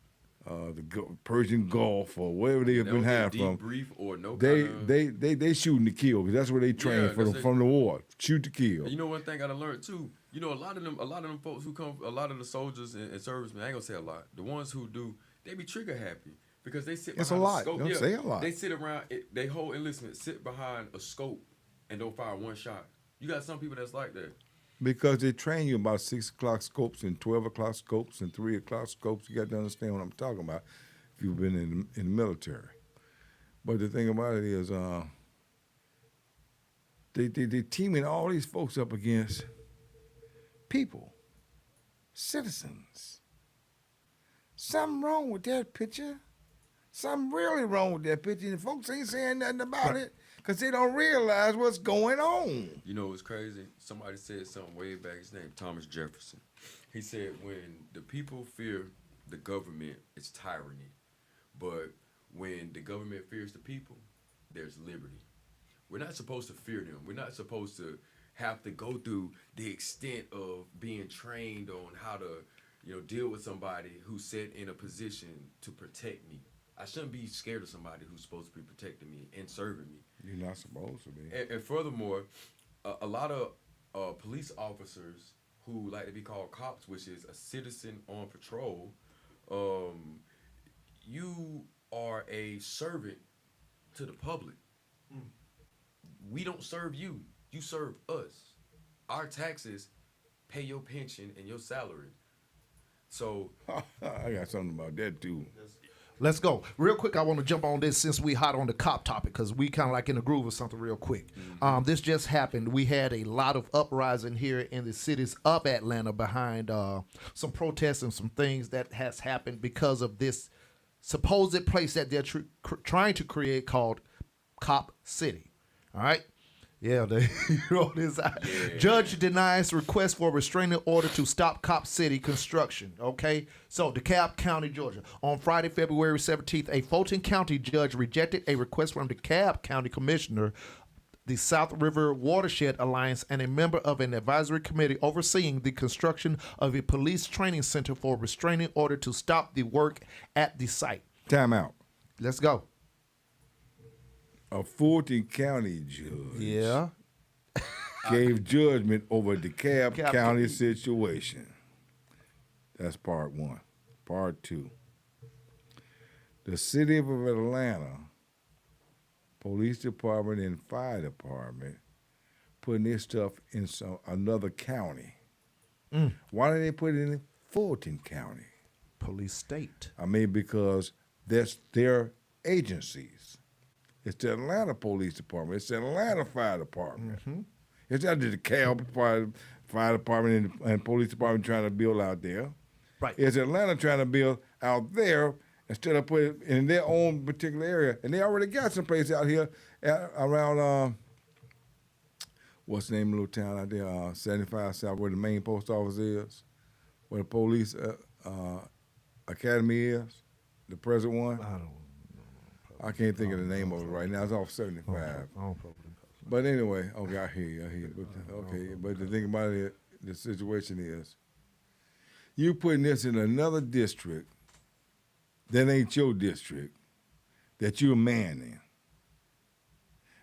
the Persian Gulf or wherever they've been hired from, brief or no they shooting to kill because that's where they train from the war. Shoot to kill. And you know one thing I learned too. A lot of them folks who come, a lot of the soldiers and servicemen, I ain't gonna say a lot. The ones who do, they be trigger happy because they sit behind a scope. Don't say a lot. They sit around, they hold enlistment, sit behind a scope and don't fire one shot. You got some people that's like that. Because they train you about 6 o'clock scopes and 12 o'clock scopes and 3 o'clock scopes. You got to understand what I'm talking about if you've been in the military. But the thing about it is they teaming all these folks up against people, citizens. Something wrong with that picture. Something really wrong with that picture. And folks ain't saying nothing about it because they don't realize what's going on. You know what's crazy? Somebody said something way back. His name Thomas Jefferson. He said when the people fear the government, it's tyranny. But when the government fears the people, there's liberty. We're not supposed to fear them. We're not supposed to have to go through the extent of being trained on how to, deal with somebody who's set in a position to protect me. I shouldn't be scared of somebody who's supposed to be protecting me and serving me. You're not supposed to be. And furthermore, a lot of police officers who like to be called cops, which is a citizen on patrol, you are a servant to the public. We don't serve you. You serve us. Our taxes pay your pension and your salary. So I got something about that too. Let's go. Real quick, I want to jump on this since we hot on the cop topic because we kind of like in the groove of something real quick. This just happened. We had a lot of uprising here in the cities of Atlanta behind some protests and some things that has happened because of this supposed place that they're trying to create called Cop City. All right? Yeah, this judge denies request for a restraining order to stop Cop City construction. Okay, so DeKalb County, Georgia. On Friday, February 17th, a Fulton County judge rejected a request from DeKalb County Commissioner, the South River Watershed Alliance, and a member of an advisory committee overseeing the construction of a police training center for a restraining order to stop the work at the site. Time out. Let's go. A Fulton County judge gave judgment over the DeKalb County situation. That's part one. Part two. The city of Atlanta police department and fire department putting this stuff in another county. Why did they put it in Fulton County? Police state. I mean, because that's their agencies. It's the Atlanta Police Department. It's the Atlanta Fire Department. It's not the DeKalb Fire Department and Police Department trying to build out there. Right. It's Atlanta trying to build out there instead of putting it in their own particular area. And they already got some place out here around, what's the name of the little town out there, 75 South, where the main post office is, where the police academy is, the present one. I can't think of the name of it right now. It's off 75. But anyway, okay, I hear you. But the thing about it, the situation is, you putting this in another district that ain't your district, that you're a man in.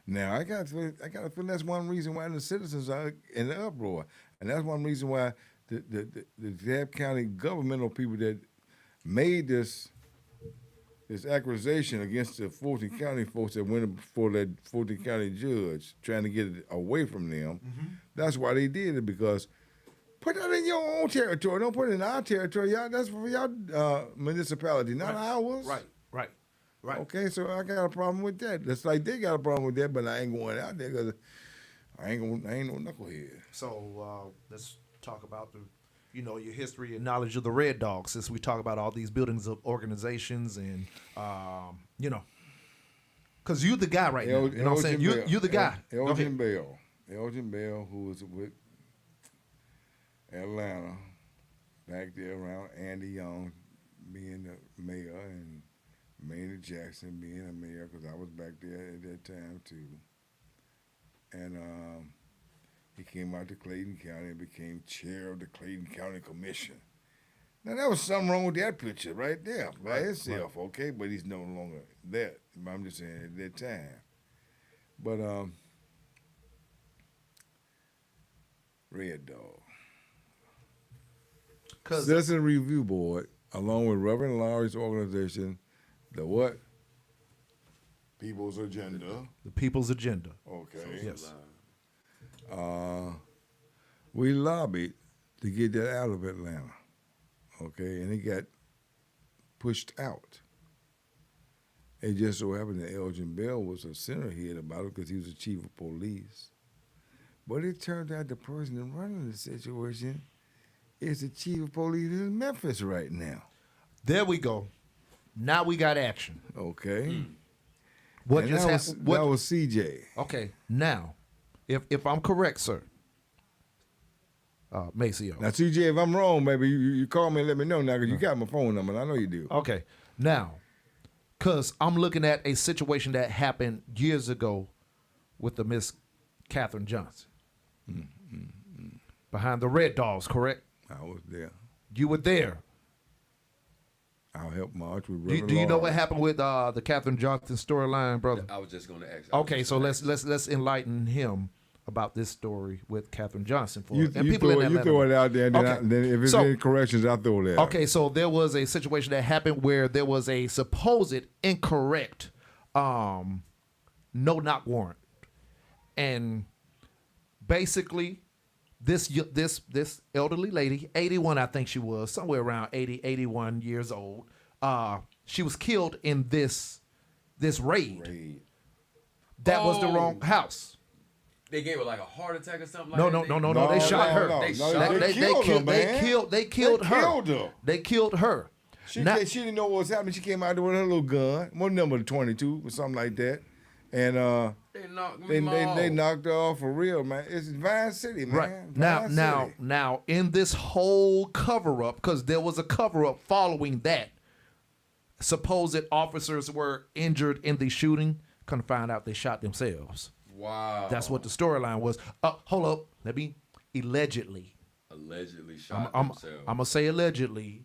Now, I got to feel that's one reason why the citizens are in the uproar. And that's one reason why the DeKalb County governmental people that made this accusation against the Fulton County folks that went before that Fulton County judge trying to get it away from them. That's why they did it, because put that in your own territory. Don't put it in our territory. Y'all, that's for y'all municipality, not ours. Right. Okay, so I got a problem with that. That's like they got a problem with that, but I ain't going out there because I ain't no knucklehead. So let's talk about your history and knowledge of the Red Dogs, since we talk about all these buildings of organizations and because you're the guy right now. You know what I'm saying? You're the guy. Elgin Bell, who was with Atlanta back there around Andy Young being the mayor and Maynard Jackson being a mayor, because I was back there at that time too. And he came out to Clayton County and became chair of the Clayton County Commission. Now, there was something wrong with that picture right there by itself, okay? But he's no longer that. I'm just saying at that time. But Red Dog. Citizen Review Board, along with Reverend Lowry's organization, the what? People's Agenda. The People's Agenda. Okay. Yes. We lobbied to get that out of Atlanta, okay, and it got pushed out. It just so happened that Elgin Bell was a centerhead about it because he was the chief of police. But it turned out the person running the situation is the chief of police in Memphis right now. There we go. Now we got action. Okay. What and just happened? That was CJ. Okay. Now, if I'm correct, sir, MACEO. Now, CJ, if I'm wrong, baby, you call me and let me know now, because you got my phone number, and I know you do. Okay. Now, because I'm looking at a situation that happened years ago with the Miss Katherine Johnson. Behind the Red Dogs, correct? I was there. You were there. I'll help March with Reverend Do you know Lawrence. what happened with the Katherine Johnson storyline, brother? I was just going to ask. Okay, so let's enlighten him about this story with Katherine Johnson for You throw it out there, and then if it's any corrections, I'll throw it out. Okay, so there was a situation that happened where there was a supposed incorrect no-knock warrant, and basically this elderly lady, 81, I think she was, somewhere around 80, 81 years old, she was killed in this raid. That was the wrong house. They gave her like a heart attack or something. No, that? They shot her. They killed her. They killed her. She didn't know what was happening. She came out there with her little gun, one number 22 or something like that, and they knocked her off for real, man. It's Vine City, man. Right. Now, in this whole cover up, because there was a cover up following that, supposed officers were injured in the shooting. Come to find out they shot themselves. Wow. That's what the storyline was. Hold up. Let me allegedly shot themselves. I'm gonna say allegedly.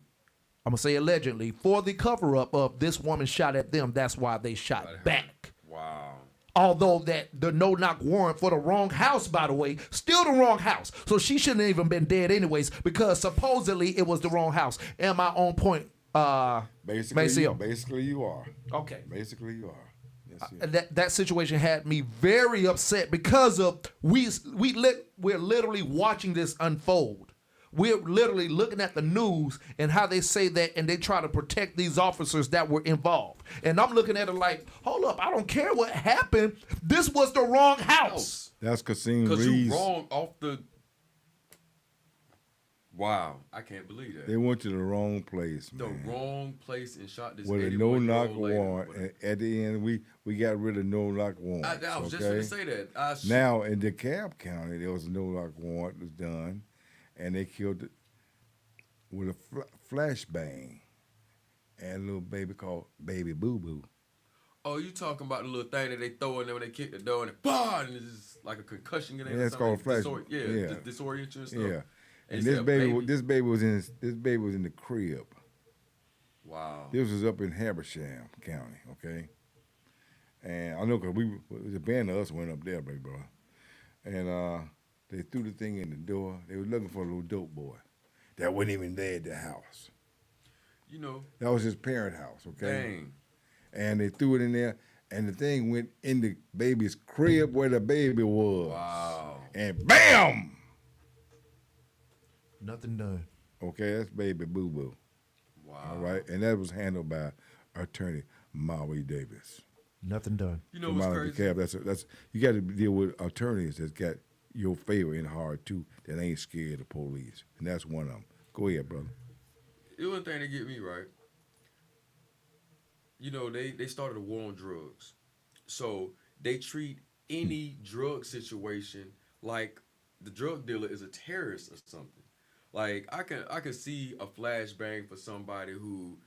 For the cover up of this woman shot at them. That's why they shot back. Wow. Although that the no-knock warrant for the wrong house, by the way, still the wrong house. So she shouldn't have even been dead anyways, because supposedly it was the wrong house. Am I on point? Basically you are. Okay. Basically you are. That situation had me very upset because of we're literally watching this unfold. We're literally looking at the news and how they say that, and they try to protect these officers that were involved. And I'm looking at it like, hold up, I don't care what happened. This was the wrong house. That's Kasim Because Reed's. you wrong off the. Wow, I can't believe that. They went to the wrong place, The man. wrong place and shot this With a 81-year-old no-knock lady. warrant. And at the end, we got rid of no-knock warrants. I was just going to say that. Now, in DeKalb County, there was a no-knock warrant was done, and they killed it with a flashbang and a little baby called Baby Boo Boo. Oh, you talking about the little thing that they throw in there when they kick the door and it, bah, and it's just like a concussion getting Yeah, it's called flash. Disorientation and stuff. Yeah. And this baby was in the crib. Wow. This was up in Habersham County, okay? And I know because the band of us went up there, baby bro. And they threw the thing in the door. They were looking for a little dope boy. that wasn't even there at the house. You know, That was his parent house, okay? dang. And they threw it in there, and the thing went in the baby's crib where the baby was. Wow. And bam! Nothing done. Okay, that's baby boo-boo. Wow. All right? And that was handled by attorney Maui Davis. Nothing done. You know From what's out of crazy? the cab. That's you got to deal with attorneys that's got your favor in hard too, that ain't scared of the police, and that's one of them. Go ahead, brother. The one thing that get me right, you know, they started a war on drugs. So they treat any drug situation like the drug dealer is a terrorist or something. Like I can see a flashbang for somebody who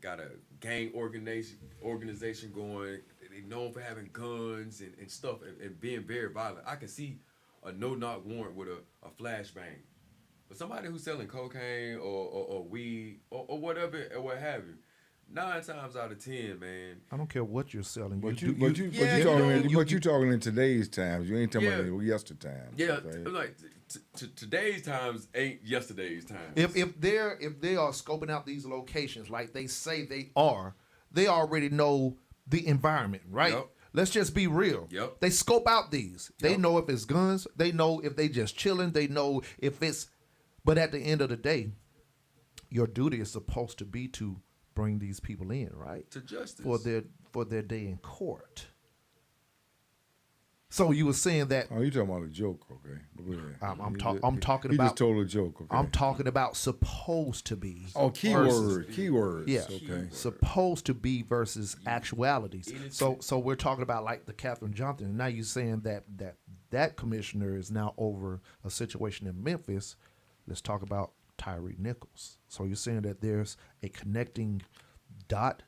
got a gang organization going. They known for having guns and stuff and being very violent. I can see a no-knock warrant with a flashbang. But somebody who's selling cocaine or weed or whatever or what have you, 9 times out of 10, man. I don't care what you're selling. But you you talking in today's times. You ain't talking about yesterday times. Yeah, okay? like today's times ain't yesterday's times. If they are scoping out these locations like they say they are, they already know the environment, right? Yep. Let's just be real. Yep. They scope out these. They Yep. know if it's guns. They know if they just chilling. They know if it's. But at the end of the day, your duty is supposed to be to bring these people in, right? To justice. For their day in court. So you were saying that Oh, you talking about a joke, okay? But go ahead. I'm talking He about. just told a joke, okay? I'm talking about supposed to be. Oh, versus- keywords. Yeah, Okay. supposed to be versus actualities. Innocent. So we're talking about like the Catherine Johnson. And now you're saying that commissioner is now over a situation in Memphis. Let's talk about Tyree Nichols. So you're saying that there's a connecting dot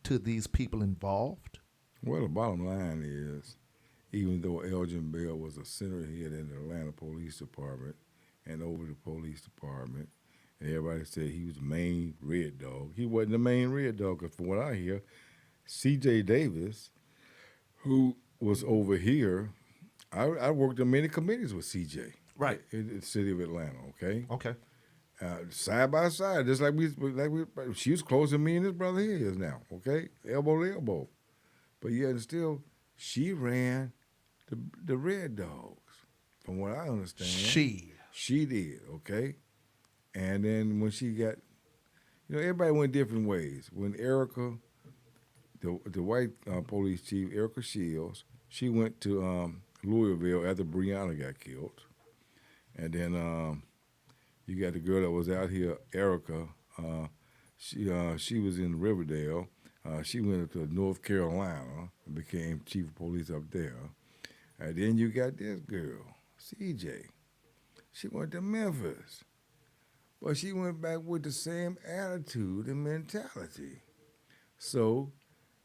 to these people involved? Well, the bottom line is, even though Elgin Bell was a center head in the Atlanta Police Department and over the police department, and everybody said he was the main red dog. He wasn't the main red dog, because from what I hear, C.J. Davis, who was over here, I worked on many committees with C.J. Right. In the city of Atlanta, okay? Okay. Side by side, just like she was closer to me and his brother here is now, okay? Elbow to elbow. But yet still, she ran the Red Dogs, from what I understand. She did, okay? And then when she got, everybody went different ways. When Erica, the white police chief, Erica Shields, she went to Louisville after Breonna got killed. And then you got the girl that was out here, Erica. She was in Riverdale. She went to North Carolina and became chief of police up there. And then you got this girl, CJ. She went to Memphis. But she went back with the same attitude and mentality. So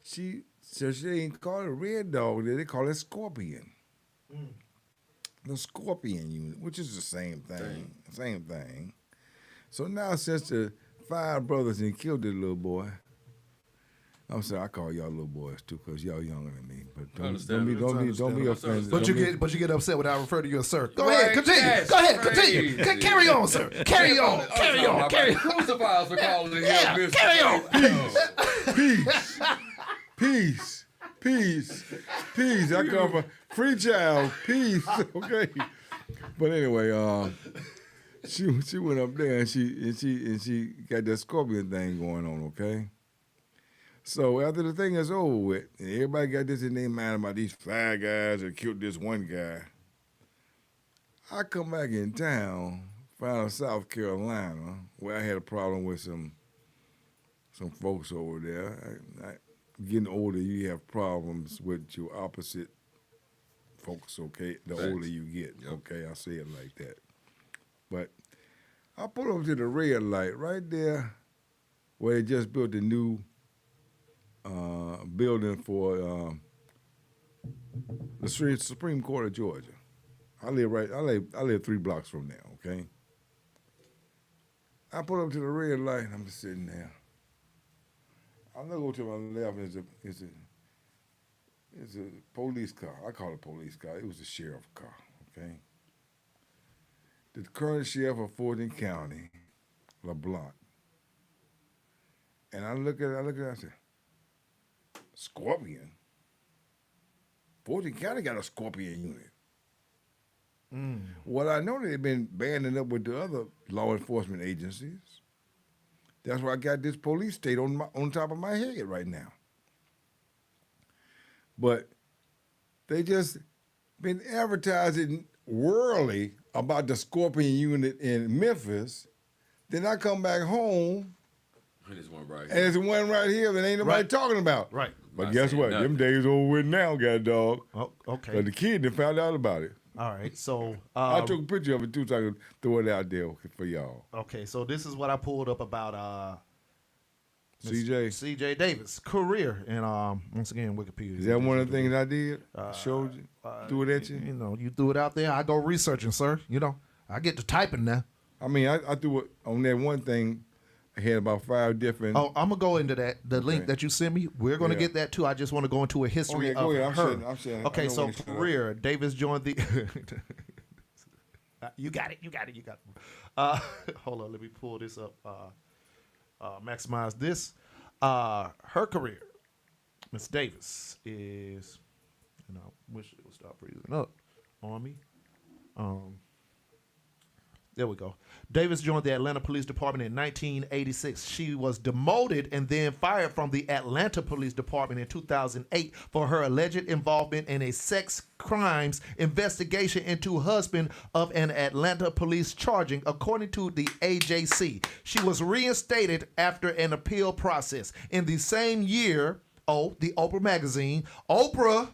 she didn't call it Red Dog, they call it Scorpion. The Scorpion unit, which is the same thing. So now since the 5 brothers and killed this little boy, I'm sorry, I call y'all little boys too, because y'all younger than me. But don't be offended. But you get upset when I refer to you as sir. Go Right, ahead, continue. yes, Go ahead, crazy. continue. Carry on, sir. Carry on. Carry on. Carry on. Crucify us for calling it Yeah, here, carry on. Peace. I come from free child. Peace. Okay. But anyway, she went up there and she got that Scorpion thing going on. Okay. So after the thing is over with, and everybody got this in their mind about these 5 guys that killed this one guy, I come back in town, found South Carolina, where I had a problem with some folks over there. Getting older, you have problems with your opposite folks, okay? The older you get, okay? I say it like that. But I pulled up to the red light right there where they just built a new building for the Supreme Court of Georgia. I live 3 blocks from there, okay? I pulled up to the red light, and I'm just sitting there. I'm gonna go to my left. It's a police car. I call it a police car. It was a sheriff car. Okay. the current sheriff of Fulton County, LeBlanc. And I look at it, I said, Scorpion? Fulton County got a Scorpion unit. Well, I know they've been banding up with the other law enforcement agencies. That's why I got this police state on top of my head right now. But they just been advertising worldly about the Scorpion unit in Memphis. Then I come back home, And there's one right and here. there's one right here that ain't nobody talking about. Right. But Not guess saying what? nothing. Them days over with now, god dog. Oh, okay. But the kid that found out about it. All right. So I took a picture of it too, so I could throw it out there for y'all. okay. So this is what I pulled up about CJ, CJ Davis' career, and once again Wikipedia. is that one of the things I did? Showed you? Threw it at you? You know, you threw it out there. I go researching, sir. You know, I get to typing now. I mean, I threw it on that one thing. I had about 5 different. Oh, I'm gonna go into that. The link that you sent me, we're gonna Yeah. get that too. I just want to go into a history Okay, go of ahead. her. I'm saying, Okay, I know so when to shut up. career. Davis joined the. You got it. Hold on. Let me pull this up. Maximize this. Her career. Miss Davis is. And I wish it would stop breathing up on me. There we go. Davis joined the Atlanta Police Department in 1986. She was demoted and then fired from the Atlanta Police Department in 2008 for her alleged involvement in a sex crimes investigation into husband of an Atlanta police charging, according to the AJC. She was reinstated after an appeal process. In the same year, the Oprah magazine, Oprah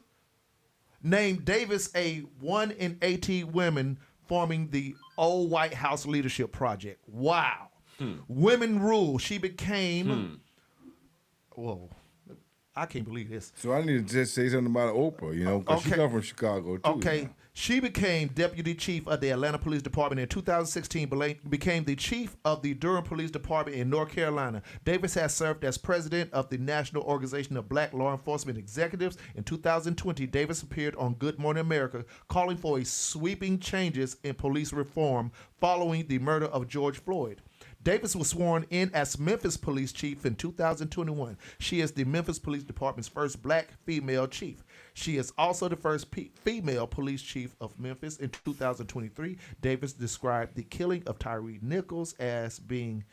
named Davis a 1 in 18 women forming the Old White House Leadership Project. Wow. Women rule. She became. Whoa. I can't believe this. So I need to just say something about Oprah, you know, because she Okay. come from Chicago too. Okay. you know. She became deputy chief of the Atlanta Police Department in 2016, became the chief of the Durham Police Department in North Carolina. Davis has served as president of the National Organization of Black Law Enforcement Executives. In 2020, Davis appeared on Good Morning America calling for a sweeping changes in police reform following the murder of George Floyd. Davis was sworn in as Memphis Police Chief in 2021. She is the Memphis Police Department's first black female chief. She is also the first female police chief of Memphis. In 2023, Davis described the killing of Tyree Nichols as being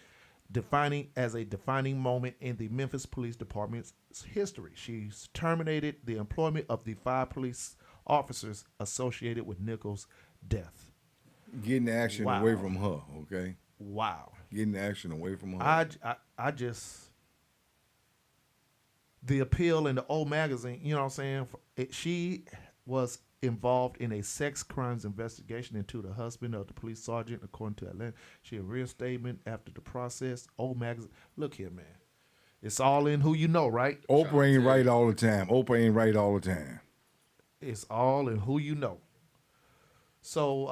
a defining moment in the Memphis Police Department's history. She's terminated the employment of the 5 police officers associated with Nichols' death. Getting the action Wow. away from her, okay? Wow. Getting the action away from her. I just the appeal in the old magazine, you know what I'm saying? She was involved in a sex crimes investigation into the husband of the police sergeant, according to Atlanta. She a reinstatement after the process. Old magazine. Look here, man. It's all in who you know, right? Oprah ain't right all the time. Oprah ain't right all the time. It's all in who you know. So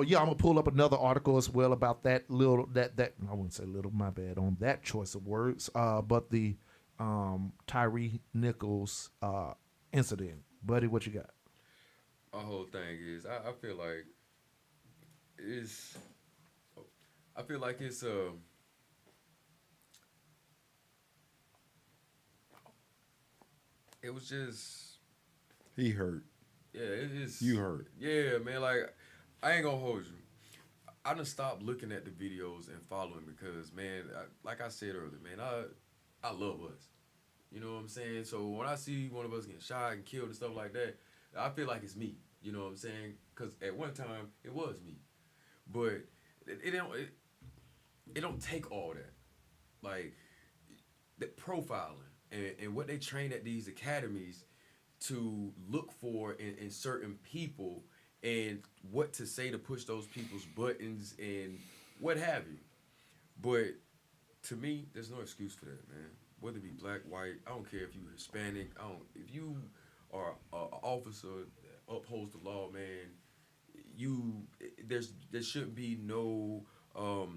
yeah, I'm gonna pull up another article as well about that little that I wouldn't say little, my bad on that choice of words. But the Tyree Nichols incident. Buddy, what you got? My whole thing is, I feel like it's it was just He hurt. yeah, it is. You hurt. Yeah, man. Like I ain't gonna hold you. I done stopped looking at the videos and following because, man, like I said earlier, man, I love us. You know what I'm saying? So when I see one of us getting shot and killed and stuff like that, I feel like it's me. You know what I'm saying? Because at one time it was me, but it don't take all that. Like the profiling and what they train at these academies to look for in certain people and what to say to push those people's buttons and what have you. But to me, there's no excuse for that, man. Whether it be black, white, I don't care if you Hispanic, if you are an officer that upholds the law, man, there shouldn't be no how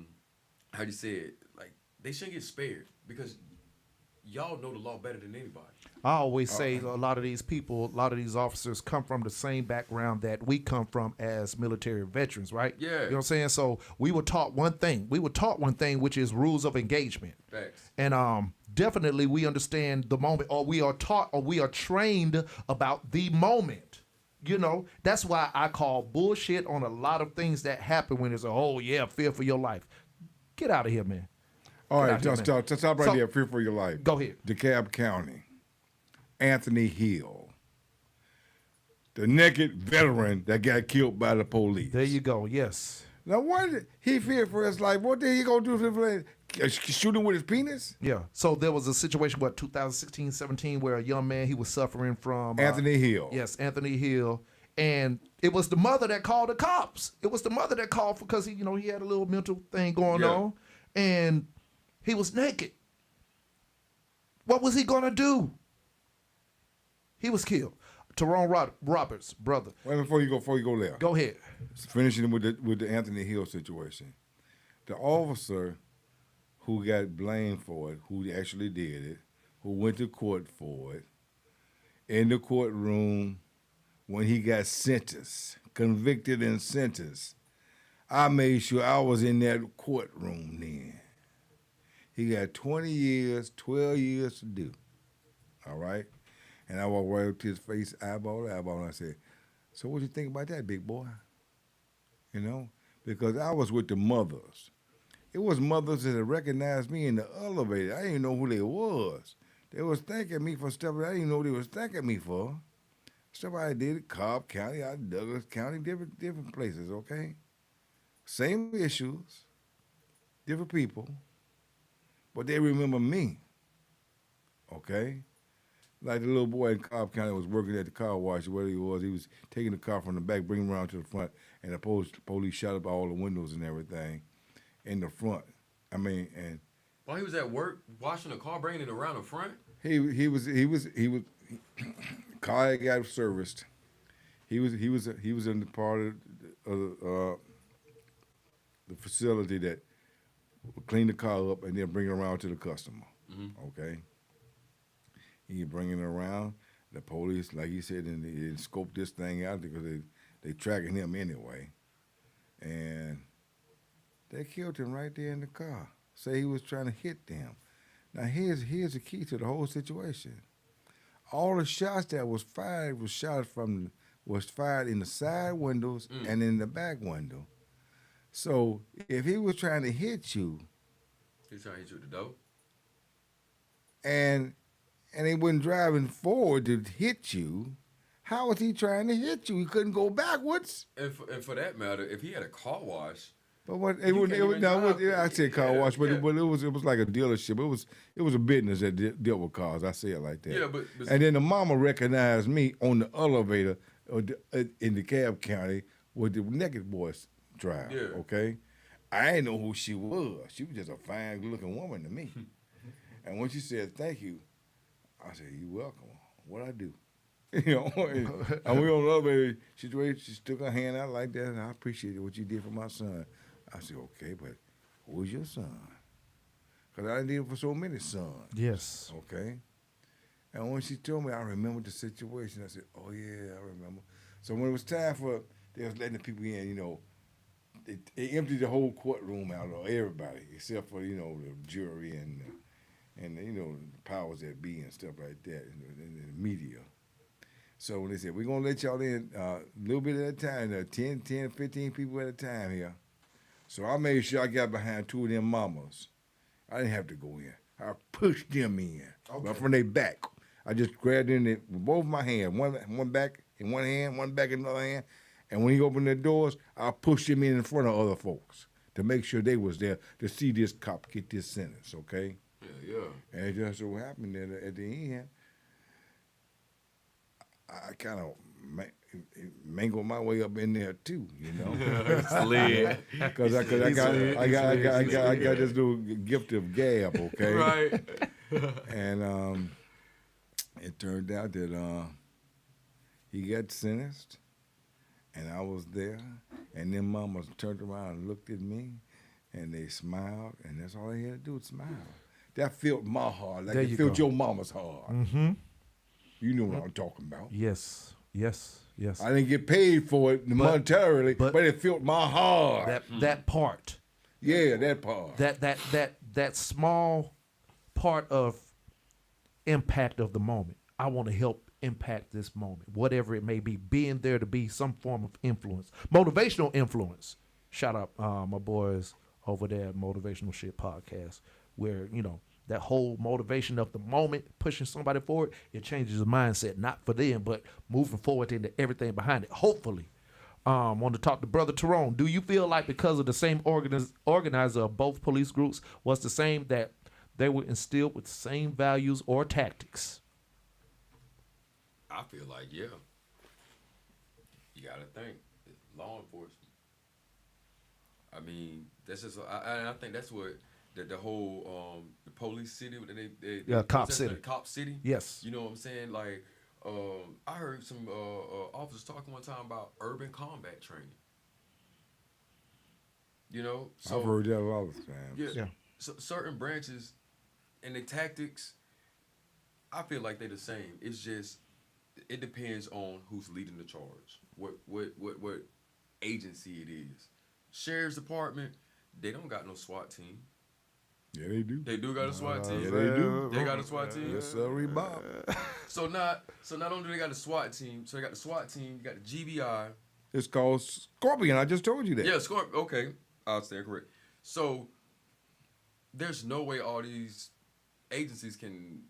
do you say it? Like they shouldn't get spared because y'all know the law better than anybody. I always say a lot of these people, a lot of these officers come from the same background that we come from as military veterans, right? Yeah. You know what I'm saying? So we were taught one thing. We were taught one thing, which is rules of engagement. Facts. And definitely we understand the moment, or we are taught, or we are trained about the moment. You know, that's why I call bullshit on a lot of things that happen when it's fear for your life. Get out of here, man. All right, out here, just man. stop right So- there. Fear for your life. Go ahead. DeKalb County, Anthony Hill, the naked veteran that got killed by the police. There you go. Yes. Now, why did he fear for his life? What did he go do for shoot him with his penis? Yeah. So there was a situation, 2016, 17, where a young man, he was suffering from Anthony Hill. Yes, Anthony Hill. And it was the mother that called the cops. It was the mother that called because he had a little mental thing going on. And he was naked. What was he gonna do? He was killed. Tyrone Roberts' brother. Wait, before you go there. Go ahead. Finishing with the Anthony Hill situation. The officer who got blamed for it, who actually did it, who went to court for it, in the courtroom when he got sentenced, convicted and sentenced, I made sure I was in that courtroom then. He got 20 years, 12 years to do. All right? And I walked right up to his face, eyeball to eyeball, and I said, so what you think about that, big boy? You know? Because I was with the mothers. It was mothers that had recognized me in the elevator. I didn't know who they was. They was thanking me for stuff that I didn't know they was thanking me for. Stuff I did at Cobb County, out in Douglas County, different places, okay? Same issues, different people, but they remember me, okay? Like the little boy in Cobb County was working at the car wash, where he was taking the car from the back, bringing it around to the front, and the police shot up all the windows and everything in the front. I mean, and While he was at work, washing the car, bringing it around the front. he was car had got serviced. He was in the part of the facility that would clean the car up and then bring it around to the customer. Mm-hmm. Okay. He bringing it around. The police, like he said, and they scoped this thing out because they tracking him anyway, and they killed him right there in the car. Say he was trying to hit them. Now here's the key to the whole situation. All the shots that was fired was fired in the side windows and in the back window. So if he was trying to hit you, He's trying to hit you with the dope. and he wasn't driving forward to hit you, how was he trying to hit you? He couldn't go backwards. And for that matter, if he had a car wash, But what You can't even drive. I said car Yeah, wash, but yeah. it was like a dealership. It was a business that dealt with cars. I say it like that. Yeah, but and then the mama recognized me on the elevator in DeKalb County where the naked boys drive. Yeah. Okay, I didn't know who she was. She was just a fine looking woman to me. And when she said thank you, I said you welcome. What I do? You know, and we on the elevator. She stuck her hand out like that, and I appreciate what you did for my son. I said, okay, but who's your son? Because I did it for so many sons. Yes. Okay? And when she told me, I remembered the situation. I said, oh, yeah, I remember. So when it was time they was letting the people in, you know, they emptied the whole courtroom out of everybody except for, you know, the jury and you know, the powers that be and stuff like that, and the media. So when they said, we're going to let y'all in a little bit at a time, 10, 15 people at a time here. So I made sure I got behind two of them mamas. I didn't have to go in. I pushed them in. Okay. But from their back. I just grabbed in it with both my hands, one back in one hand, one back in another hand. And when he opened the doors, I pushed him in front of other folks to make sure they was there to see this cop get this sentence, okay? yeah. And it just so happened that at the end, I kind of mangled my way up in there too, you know. Slid. Because I got this little gift of gab, okay. Right. And it turned out that he got sentenced, and I was there, and then mamas turned around and looked at me, and they smiled, and that's all they had to do was smile. that filled my heart like There it you filled go. your mama's heart. Mm-hmm. You know what I'm talking about. Yes. I didn't get paid for it monetarily, but it filled my heart. That part. Yeah, that part. That small part of impact of the moment. I want to help impact this moment, whatever it may be, being there to be some form of influence, motivational influence. Shout out my boys over there at Motivational Shit Podcast, where, you know, that whole motivation of the moment, pushing somebody forward, it changes the mindset, not for them, but moving forward into everything behind it, hopefully. Want to talk to Brother Tyrone. Do you feel like because of the same organizer of both police groups was the same, that they were instilled with the same values or tactics? I feel like, yeah. You got to think. Law enforcement. I mean, that's just, I think that's what the whole the police city, Cop City. Cop City. Yes. You know what I'm saying? Like, I heard some officers talking one time about urban combat training. You know, so I've heard that a lot of times. yeah. So certain branches and the tactics, I feel like they're the same. It's just it depends on who's leading the charge, what agency it is. Sheriff's Department, they don't got no SWAT team. Yeah, they do. They do got a SWAT team. Yeah, they do. They got a SWAT team. Yes, sir, Bob. So not only do they got a SWAT team, so they got the SWAT team, you got the GBI. It's called Scorpion. I just told you that. Yeah, Scorpion. Okay, I'll stand correct. So there's no way all these agencies can.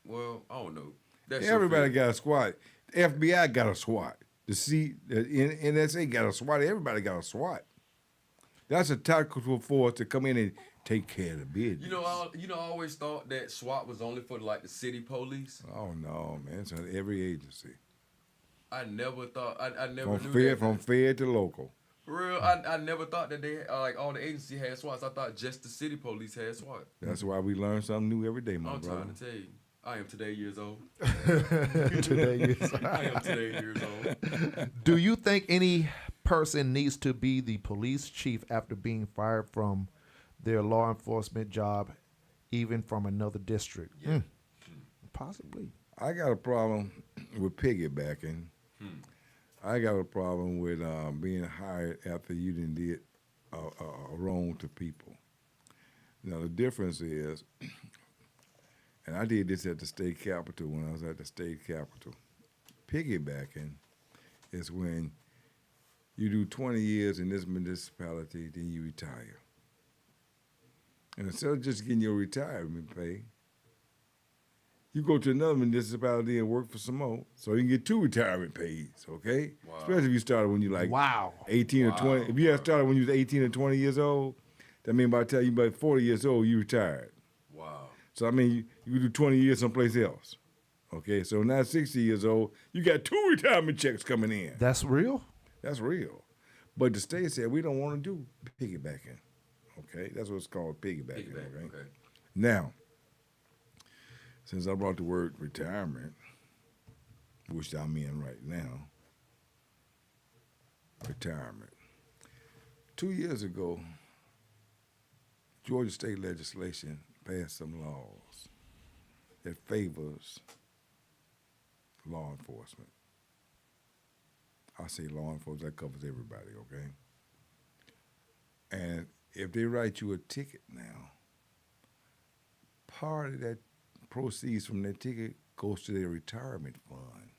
Well, I don't know. That's Everybody got a SWAT. The FBI got a SWAT. The NSA got a SWAT. Everybody got a SWAT. That's a tactical force to come in and take care of the business. You know, I always thought that SWAT was only for like the city police. Oh no, man! It's on every agency. I never thought. I never From knew fed, from fed to local. For real, I never thought that they like all the agencies had SWATs. I thought just the city police had SWAT. That's why we learn something new every day, my I'm brother. trying to tell you. I am today years old. Today is. I am today years old. Do you think any person needs to be the police chief after being fired from their law enforcement job, even from another district? Yeah. Possibly. I got a problem with piggybacking. I got a problem with being hired after you done did wrong to people. Now the difference is, and I did this at the state capitol when I was at the state capitol. Piggybacking is when you do 20 years in this municipality, then you retire. And instead of just getting your retirement pay, you go to another municipality and work for some more, so you can get 2 retirement pays, okay? Wow. Especially if you started when you like Wow. 18 or 20. If you had started when you was 18 or 20 years old, that means by the time you about 40 years old, you retired. Wow. So I mean, you do 20 years someplace else, okay? So now 60 years old, you got 2 retirement checks coming in. That's real? That's real. But the state said we don't want to do piggybacking, okay? That's what it's called, piggybacking, okay? Now, since I brought the word retirement, which I'm in right now, retirement. 2 years ago, Georgia state legislation passed some laws that favors law enforcement. I say law enforcement, that covers everybody, okay? And if they write you a ticket now, part of that proceeds from that ticket goes to their retirement fund,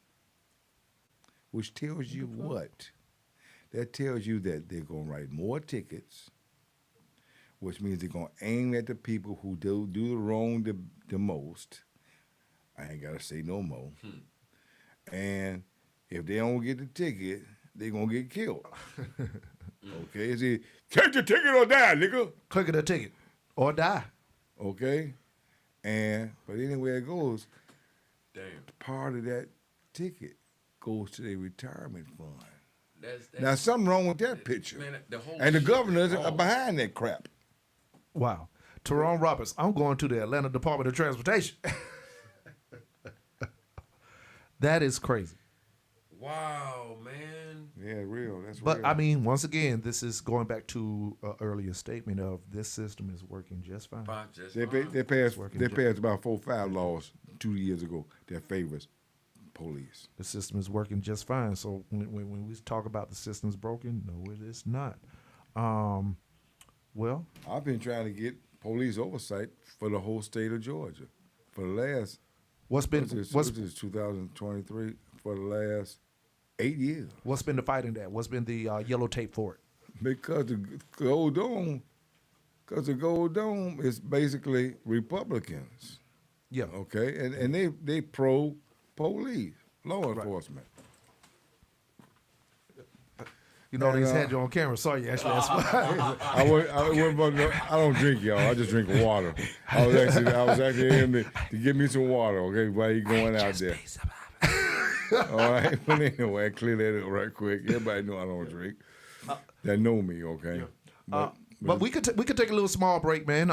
which tells you what? That tells you that they're going to write more tickets, which means they're going to aim at the people who do the wrong the most. I ain't got to say no more. And if they don't get the ticket, they're going to get killed. Okay? See, take the ticket or die, nigga. Click the ticket or die. Okay? But anyway it goes, Damn. part of that ticket goes to their retirement fund. That's Now, something wrong with that picture. Man, the whole And the shit governors is are wrong. behind that crap. Wow. Tyrone Roberts, I'm going to the Atlanta Department of Transportation. That is crazy. Wow, man. Yeah, real. That's But real. I mean, once again, this is going back to an earlier statement of this system is working just fine. They passed about 4 or 5 laws 2 years ago that favors police. The system is working just fine. So when we talk about the system's broken, no, it is not. Well, I've been trying to get police oversight for the whole state of Georgia for the last. what's been What's this 2023 for the last 8 years? what's been the fight in that? What's been the yellow tape for it? Because the Gold Dome is basically Republicans. Yeah. Okay, and they pro police law enforcement. You know, they had you on camera. Sorry, actually, that's why. I don't drink, y'all. I just drink water. I was actually him to get me some water, okay, while you going out there. All right, but anyway, clear that up right quick. Everybody know I don't drink. That know me, okay. But we could take a little small break, man.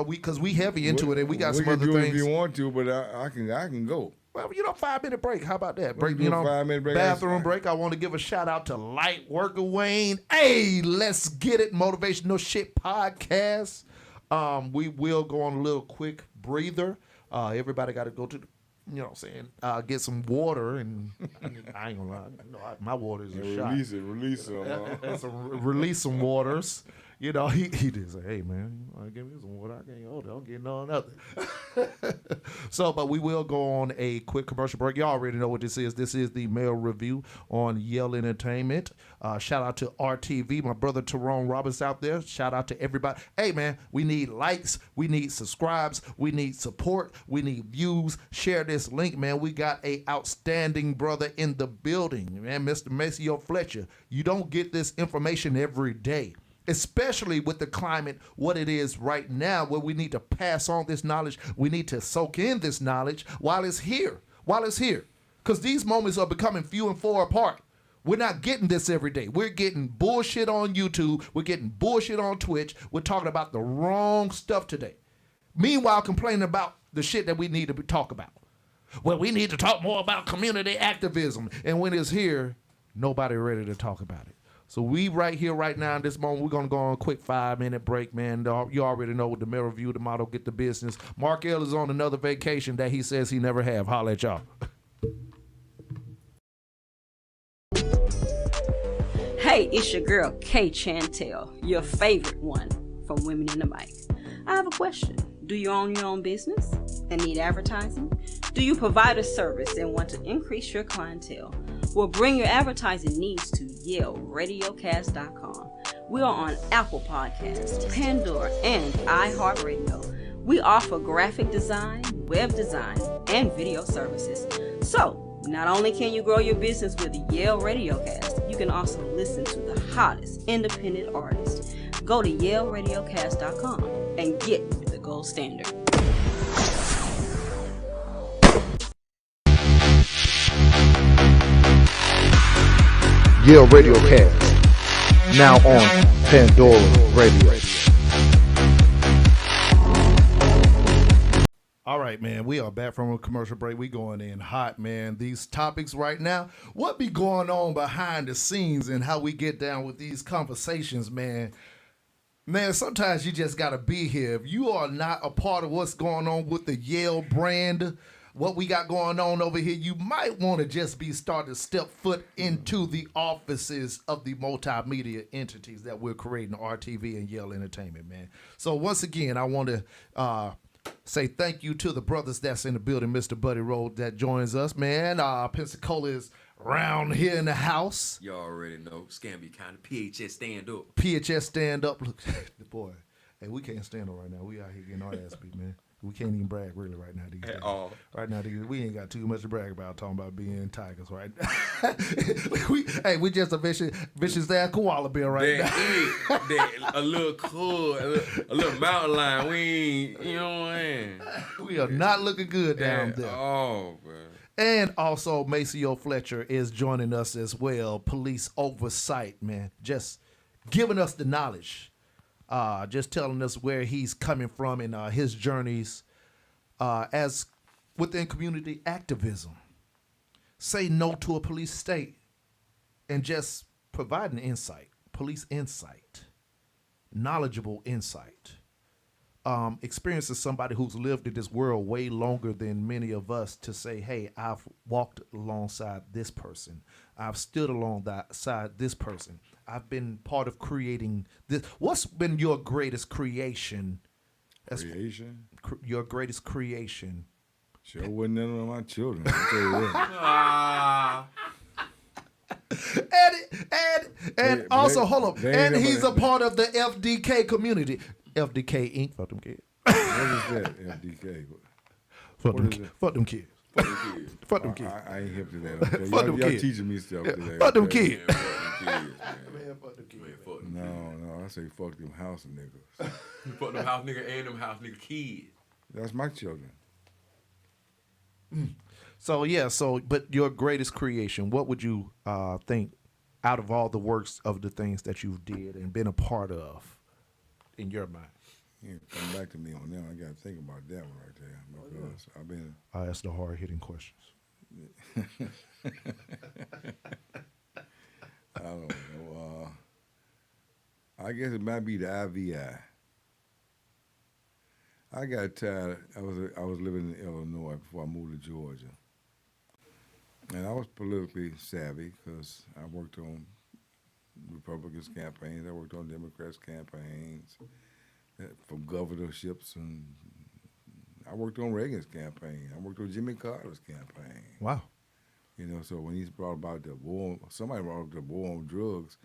Because we heavy into it and we got some other do it things. if you want to, but I can go. Well, 5-minute break. How about that? Break, do a 5-minute break. Bathroom break. I want to give a shout out to Light Worker Wayne. Hey, let's get it. Motivational Shit Podcast. We will go on a little quick breather. Everybody got to go to get some water, and I ain't gonna lie, my water is a shot. Release some waters. He did say, "Hey man, give me some water. I can't hold it. I'm getting on nothing." But we will go on a quick commercial break. You already know what this is. This is the Mail Review on Yale Entertainment. Shout out to RTV, my brother Tyrone Roberts out there. Shout out to everybody. Hey man, we need likes, we need subscribes, we need support, we need views. Share this link, man. We got a outstanding brother in the building, man, Mr. MACEO Fletcher. You don't get this information every day, especially with the climate, what it is right now, where we need to pass on this knowledge. We need to soak in this knowledge while it's here. Because these moments are becoming few and far apart. We're not getting this every day. We're getting bullshit on YouTube. We're getting bullshit on Twitch. We're talking about the wrong stuff today. Meanwhile, complaining about the shit that we need to talk about. Well, we need to talk more about community activism. And when it's here, nobody ready to talk about it. So we right here, right now, in this moment, we're going to go on a quick 5-minute break, man. You already know with the Mail Review, the motto, get the business. Marc is on another vacation that he says he never have. Holla at y'all. Hey, it's your girl, Kay Chantel, your favorite one from Women in the Mic. I have a question. Do you own your own business and need advertising? Do you provide a service and want to increase your clientele? Well, bring your advertising needs to Yale Radiocast.com. We are on Apple Podcasts, Pandora, and iHeartRadio. We offer graphic design, web design, and video services. So, not only can you grow your business with Yale Radiocast, you can also listen to the hottest independent artists. Go to YaleRadiocast.com and get with the gold standard. Yale Radiocast, now on Pandora Radio. All right, man, we are back from a commercial break. We going in hot, man. These topics right now, what be going on behind the scenes and how we get down with these conversations, man. Man, sometimes you just got to be here. If you are not a part of what's going on with the Yale brand, what we got going on over here, you might want to just be starting to step foot into the offices of the multimedia entities that we're creating, RTV and Yale Entertainment, man. So once again, I want to say thank you to the brothers that's in the building, Mr. BudiRoe that joins us, man. Pensacola is around here in the house. You already know. Scamby kind of PHS stand up. PHS stand up. Look, boy, hey, we can't stand up right now. We out here getting our ass beat, man. We can't even brag really right now. These days. At all. Right now, we ain't got too much to brag about talking about being Tigers, right? we just a vicious ass koala bear right now. A little cool, a little mountain lion. We ain't, you know what I mean? We are not looking good down there. Oh, man. And also, MACEO Fletcher is joining us as well. Police oversight, man. Just giving us the knowledge. Just telling us where he's coming from and his journeys as within community activism. Say no to a police state. and just providing insight, police insight, knowledgeable insight. Experience as somebody who's lived in this world way longer than many of us to say, hey, I've walked alongside this person. I've stood alongside this person. I've been part of creating this. What's been your greatest creation? Creation? Your greatest creation. Sure wasn't none of my children. I'll tell you that. Ah. And also, hold up. they And ain't he's a nobody- part of the FDK community. FDK Inc. Fuck them kids. What is that, FDK? Fuck What them, is it? fuck them kids. Fuck them kids. Fuck them kids. I ain't hip to that. Okay? Fuck them Y'all kids. teaching me stuff today. Fuck them okay? kids. Man, fuck them kids, man. Man, fuck them kids. Man, fuck them No, I say fuck them house niggas. kids. Fuck them house nigga and them house nigga kids. That's my children. So yeah, but your greatest creation, what would you think out of all the works of the things that you've did and been a part of in your mind? Yeah, come back to me on that one. I got to think about that one right there because I've been. I ask the hard hitting questions. I don't know. I guess it might be the IVI. I got tired. I was living in Illinois before I moved to Georgia, and I was politically savvy because I worked on Republicans' campaigns. I worked on Democrats' campaigns for governorships, and I worked on Reagan's campaign. I worked on Jimmy Carter's campaign. Wow. You know, so when he's brought about the war, somebody brought up the war on drugs.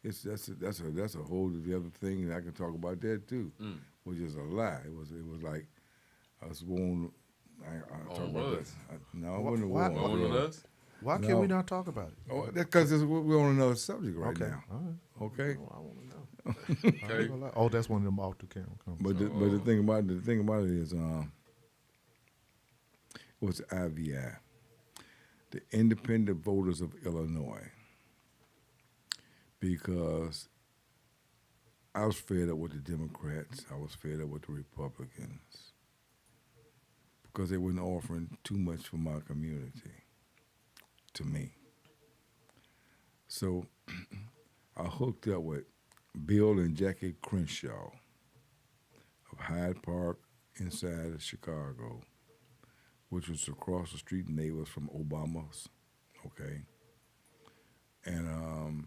That's a whole other thing, and I can talk about that too, which is a lie. It was like I was warned. I talk about us. that. No, it wasn't a Why- war on On drugs. us? Why can't No. we not talk about it? Oh, that's because we're on another subject right Okay. now. All right. Okay, I want to know. I ain't Okay. gonna lie. Oh, that's one of them off the camera. but the thing about it is, what's IVI? The Independent Voters of Illinois, because I was fed up with the Democrats. I was fed up with the Republicans because they weren't offering too much for my community, to me. So I hooked up with Bill and Jackie Crenshaw of Hyde Park inside of Chicago, which was across the street neighbors from Obama's, okay? And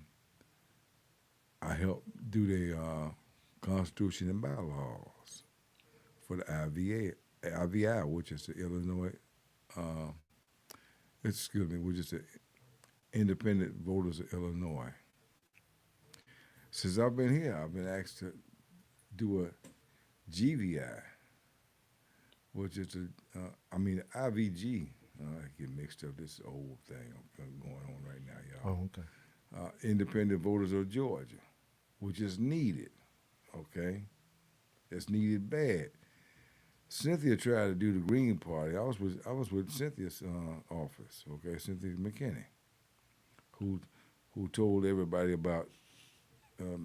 I helped do the Constitution and bylaws for the IVI, which is the Illinois, which is the Independent Voters of Illinois. Since I've been here, I've been asked to do a GVI, which is IVG. I get mixed up. This old thing going on right now, y'all. Oh, okay. Independent Voters of Georgia, which is needed, okay? It's needed bad. Cynthia tried to do the Green Party. I was with Cynthia's office, okay, Cynthia McKinney, who told everybody about the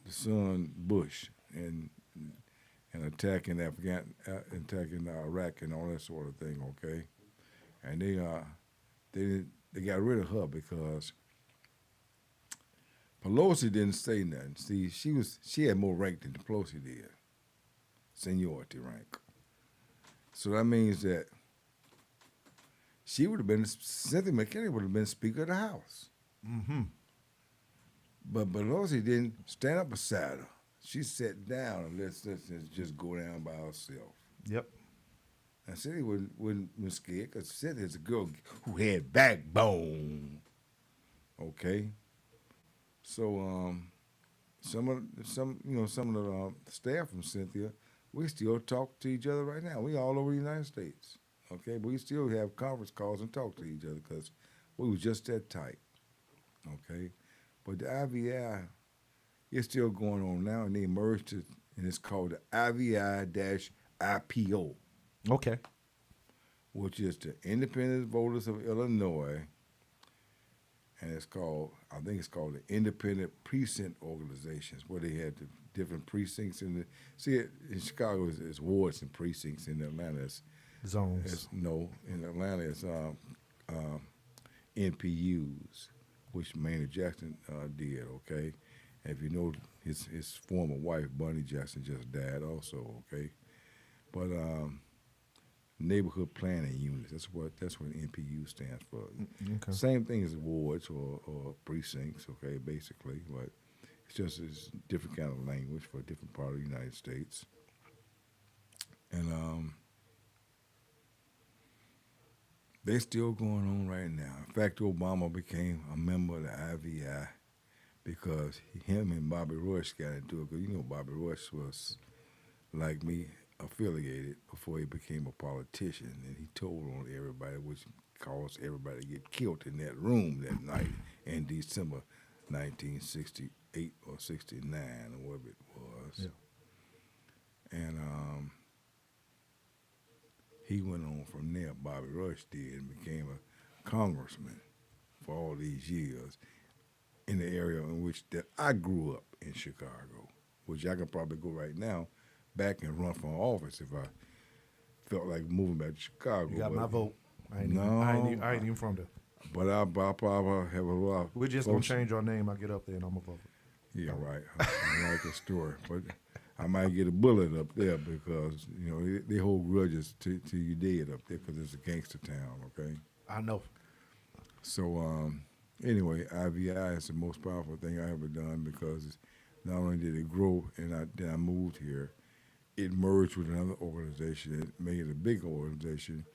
son Bush and attacking attacking Iraq and all that sort of thing, okay? And they got rid of her because Pelosi didn't say nothing. See, she had more rank than Pelosi did, seniority rank. So that means that Cynthia McKinney would have been Speaker of the House. Mm-hmm. But Pelosi didn't stand up beside her. She sat down and let's just go down by herself. Yep. And Cynthia wasn't scared because Cynthia's a girl who had backbone. Okay. So some of the staff from Cynthia, we still talk to each other right now. We all over the United States. Okay, but we still have conference calls and talk to each other because we was just that tight. Okay, but the IVI is still going on now, and they merged it, and it's called the IVI-IPO, Okay. which is the Independent Voters of Illinois, and I think it's called the Independent Precinct Organizations, where they had the different precincts in in Chicago it's wards and precincts. In Atlanta Zones. in Atlanta it's NPUs, which Maynard Jackson did, okay? And if you know, his former wife, Bunny Jackson, just died also, okay? But neighborhood planning units, that's what NPU stands for. Okay. Same thing as wards or precincts, okay, basically, but it's different kind of language for a different part of the United States. And they're still going on right now. In fact, Obama became a member of the IVI because him and Bobby Rush got into it. Because you know Bobby Rush was, like me, affiliated before he became a politician. And he told on everybody, which caused everybody to get killed in that room that night in December 1968 or 69 or whatever it was. Yeah. And he went on from there, Bobby Rush did, and became a congressman for all these years in the area in which that I grew up in Chicago, which I could probably go right now back and run for office if I felt like moving back to Chicago. You got my vote. I ain't No. even from there. But I probably have a lot. We're just going to change our name. I get up there and I'm going to vote. Yeah, right. I like the story. But I might get a bullet up there because, you know, they hold grudges till you dead up there because it's a gangster town, okay? I know. So, anyway, IVI is the most powerful thing I ever done because not only did it grow and then I moved here, it merged with another organization. It made it a big organization.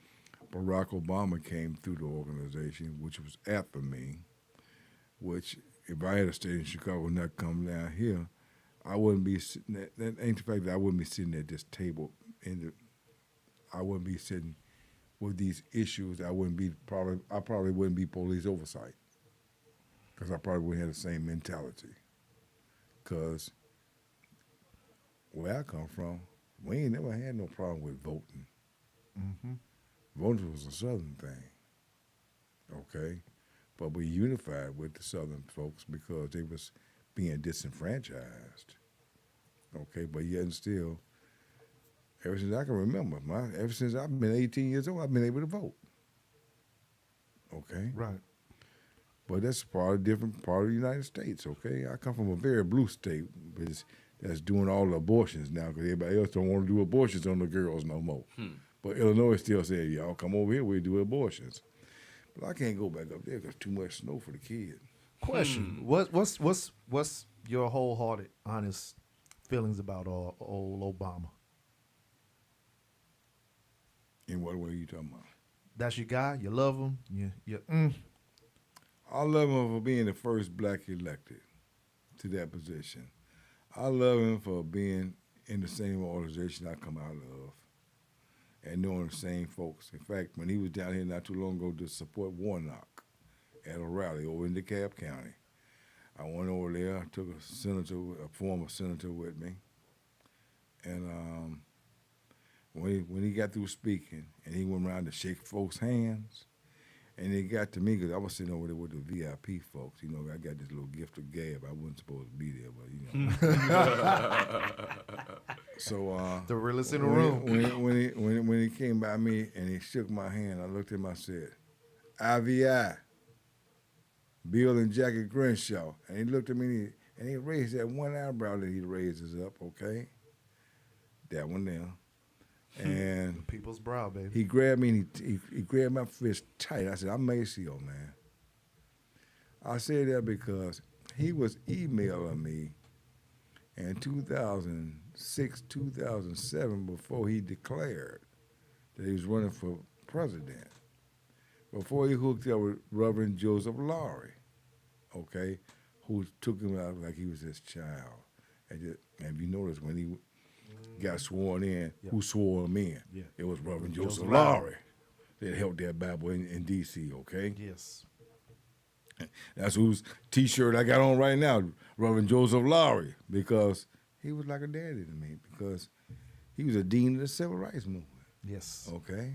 Barack Obama came through the organization, which was after me, which if I had stayed in Chicago and not come down here, I wouldn't be sitting that ain't the fact that I wouldn't be sitting at this table I wouldn't be sitting with these issues. I probably wouldn't be police oversight because I probably wouldn't have the same mentality. Because where I come from, we ain't never had no problem with voting. Mm-hmm. Voting was a Southern thing, okay? But we unified with the Southern folks because they was being disenfranchised, okay? But yet and still, ever since I can remember, ever since I've been 18 years old, I've been able to vote, okay? Right. But that's different part of the United States, okay? I come from a very blue state that's doing all the abortions now because everybody else don't want to do abortions on the girls no more. But Illinois still said, y'all come over here, we do abortions. But I can't go back up there because too much snow for the kids. Question: What's your wholehearted, honest feelings about old Obama? In what way are you talking about? That's your guy. You love him. I love him for being the first black elected to that position. I love him for being in the same organization I come out of and knowing the same folks. In fact, when he was down here not too long ago to support Warnock at a rally over in DeKalb County, I went over there, took a former senator with me, and when he got through speaking and he went around to shake folks' hands, and it got to me because I was sitting over there with the VIP folks. You know, I got this little gift of gab. I wasn't supposed to be there, but you know. So The realest in the room. When he came by me and he shook my hand, I looked at him. I said, "IVI, Bill and Jackie Crenshaw." And he looked at me and he raised that one eyebrow that he raises up. Okay, that one there. And People's brow, baby. he grabbed me and he grabbed my fist tight. I said, "I'm MACEO, man." I say that because he was emailing me in 2006, 2007, before he declared that he was running for president, before he hooked up with Reverend Joseph Lowry, okay, who took him out like he was his child. And if you notice, when he got sworn in, who swore him in? Yeah. It was Reverend Joseph Joseph Lowry that held that Bible in D.C., okay? Yes. That's whose T-shirt I got on right now, Reverend Joseph Lowry, because he was like a daddy to me, because he was a dean of the Civil Rights Movement, Yes. okay?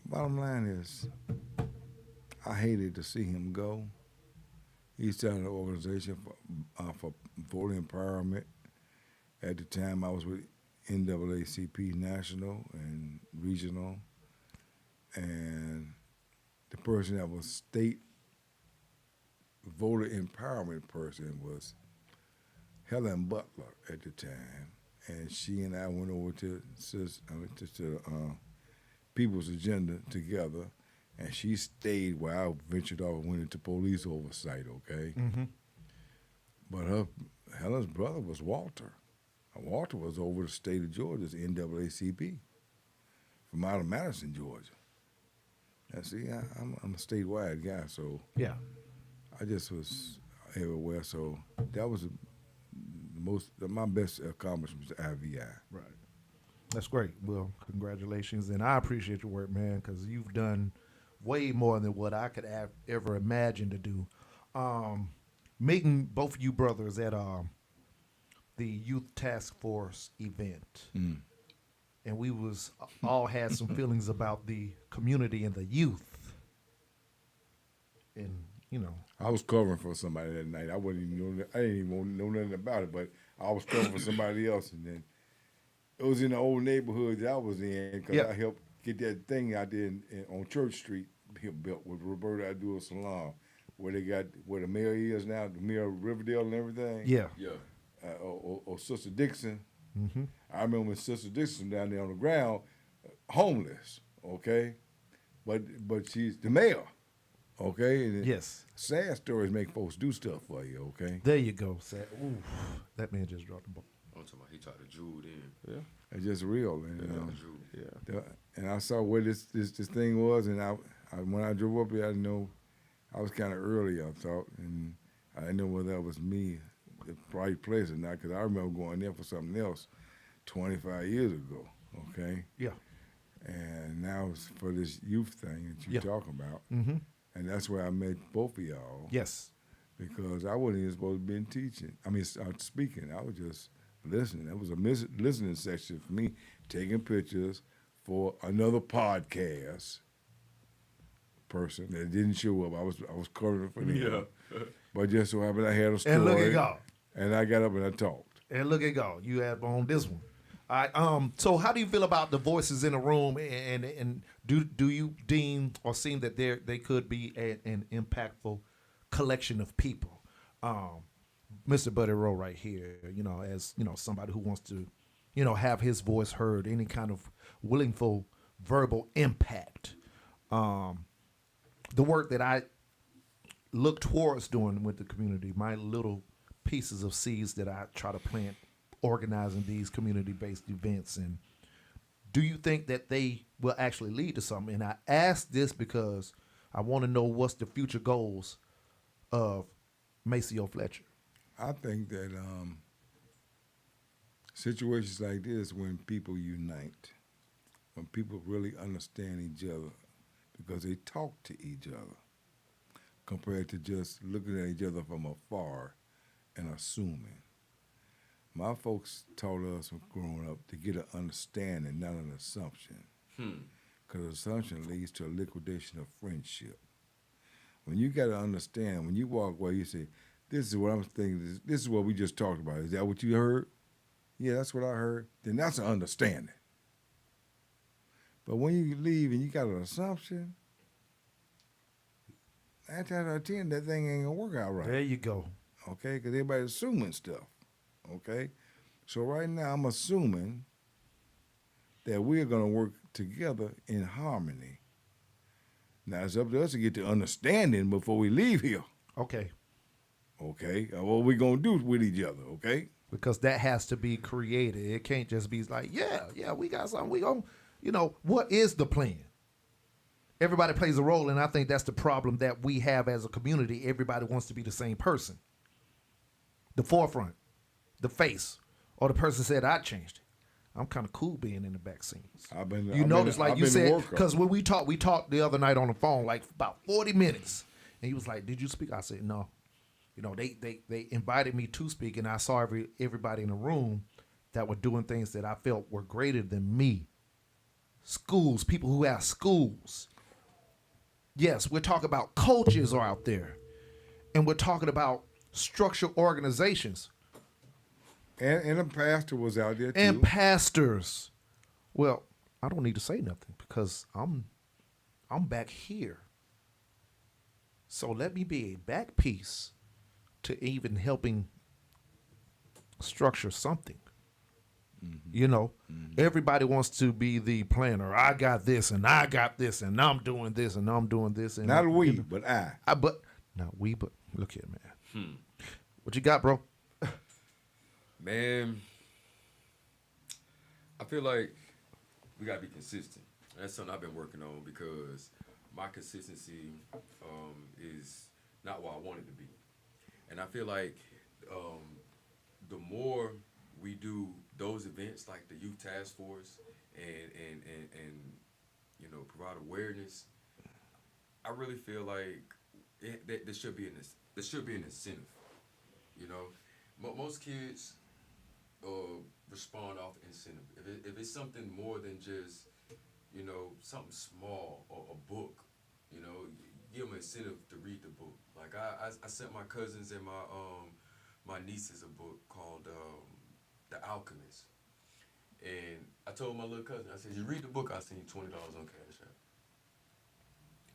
Bottom line is, I hated to see him go. He started an organization for voter empowerment. At the time, I was with NAACP National and Regional, and the person that was state voter empowerment person was Helen Butler at the time, and she and I went over to People's Agenda together, and she stayed while I ventured off and went into police oversight. Okay, but Helen's brother was Walter. Walter was over the state of Georgia's NAACP from out of Madison, Georgia. And see, I'm a statewide guy, so Yeah. I just was everywhere. So that was my best accomplishment was IVI. Right. That's great. Well, congratulations, and I appreciate your work, man, because you've done way more than what I could have ever imagined to do. Meeting both of you brothers at the Youth Task Force event, and we was all had some feelings about the community and the youth, and I was covering for somebody that night. I didn't even know nothing about it, but I was covering for somebody else, and then it was in the old neighborhood that I was in because Yep. I helped get that thing out there on Church Street built with Roberta Abdul Salam, where the mayor is now, the mayor of Riverdale and everything. yeah, Or Sister Dixon. I remember when Sister Dixon down there on the ground, homeless. Okay, but she's the mayor. Okay, and yes. sad stories make folks do stuff for you. Okay, There you go. Ooh, that man just dropped the ball. I'm talking about he tried to Jude in. yeah, it's just real. And, Jude. and I saw where this thing was, and I when I drove up here, I didn't know. I was kind of early, I thought, and I didn't know whether that was me, the right place or not, because I remember going there for something else 25 years ago. Okay, Yeah. and now it's for this youth thing that you're talking about. Mm-hmm. And that's where I met both of y'all. Yes. Because I wasn't even supposed to be teaching. Speaking. I was just listening. That was a listening section for me, taking pictures for another podcast person that didn't show up. I was covering for them. Yeah. But just so happened I had a story. And look at God. And I got up and I talked. And look at God. You had on this one. All right. So how do you feel about the voices in the room, and do you deem or seem that they could be an impactful collection of people? Mr. BudiRoe right here, as somebody who wants to, have his voice heard, any kind of willingful verbal impact. The work that I look towards doing with the community, my little pieces of seeds that I try to plant, organizing these community-based events, and do you think that they will actually lead to something? And I ask this because I want to know what's the future goals of MACEO Fletcher. I think that situations like this, when people unite, when people really understand each other, because they talk to each other, compared to just looking at each other from afar and assuming. My folks taught us when growing up to get an understanding, not an assumption. Because assumption leads to a liquidation of friendship. When you got to understand, when you walk away, you say, this is what I'm thinking, this is what we just talked about. Is that what you heard? Yeah, that's what I heard. Then that's an understanding. But when you leave and you got an assumption, 9 times out of 10, that thing ain't going to work out right. There you go. Okay, because everybody's assuming stuff. Okay, so right now I'm assuming that we're going to work together in harmony. Now it's up to us to get the understanding before we leave here. Okay. Okay, what we going to do with each other, okay? Because that has to be created. It can't just be like, yeah, we got something. We going what is the plan? Everybody plays a role, and I think that's the problem that we have as a community. Everybody wants to be the same person. The forefront, the face, or the person said, I changed it. I'm kind of cool being in the back scenes. You said, because when we talked the other night on the phone, like about 40 minutes. And he was like, did you speak? I said, no. They invited me to speak, and I saw everybody in the room that were doing things that I felt were greater than me. Schools, people who have schools. Yes, we're talking about coaches are out there. And we're talking about structured organizations. And a pastor was out there, too. And pastors. Well, I don't need to say nothing because I'm I'm back here. So let me be a back piece to even helping structure something. You know, everybody wants to be the planner. I got this and I got this and I'm doing this and I'm doing this. And Not we, you know, but I. but not we, but look here, man. What you got, bro? Man, I feel like we gotta be consistent. That's something I've been working on because my consistency is not what I want it to be. And I feel like the more we do those events like the youth task force and you know, provide awareness, I really feel like there should be an incentive. You know, most kids respond off incentive. If it's something more than just, you know, something small or a book, you know, give them an incentive to read the book. Like I sent my cousins and my nieces a book called The Alchemist. And I told my little cousin, I said, you read the book, I'll send you $20 on Cash App.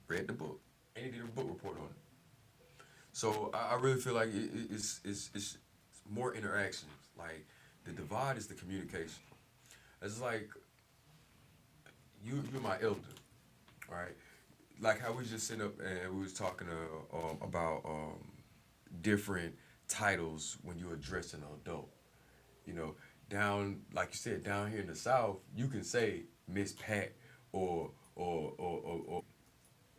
Read the book. And he did a book report on it. So I really feel like it's more interactions. Like the divide is the communication. It's like you're my elder, right? Like how we just sit up and we was talking about different titles when you address an adult. You know, down, like you said, down here in the South, you can say Miss Pat or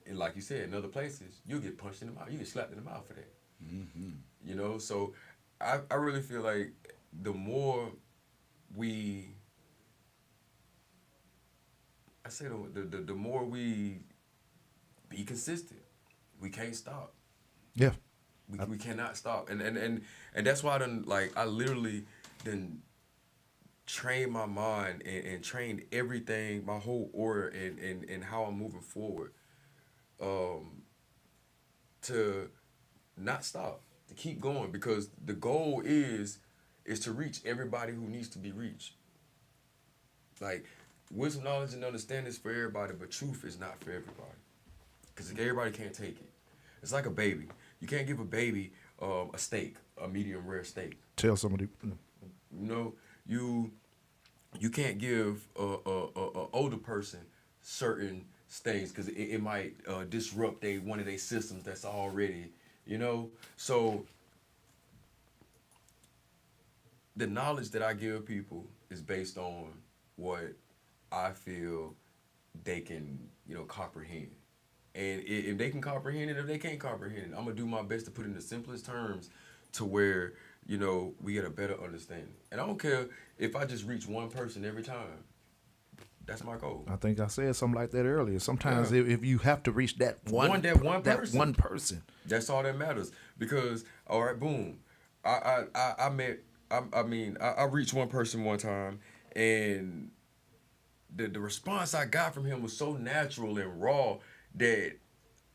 and like you said, in other places, you'll get punched in the mouth. You get slapped in the mouth for that. You know, so I really feel like the more we, the more we be consistent, we can't stop. Yeah. We cannot stop, and that's why I literally trained my mind and trained everything, my whole order and how I'm moving forward, to not stop, to keep going, because the goal is to reach everybody who needs to be reached. Like wisdom, knowledge, and understanding is for everybody, but truth is not for everybody, because everybody can't take it. It's like a baby. You can't give a baby a steak, a medium rare steak. Tell somebody. You know, you can't give a older person certain things because it might disrupt one of their systems that's already, you know. So the knowledge that I give people is based on what I feel they can, you know, comprehend. And if they can comprehend it, if they can't comprehend it, I'm gonna do my best to put it in the simplest terms to where, you know, we get a better understanding. And I don't care if I just reach one person every time. That's my goal. I think I said something like that earlier. Sometimes if you have to reach that one person, that's all that matters. Because all right, boom, I reached one person one time, and the response I got from him was so natural and raw that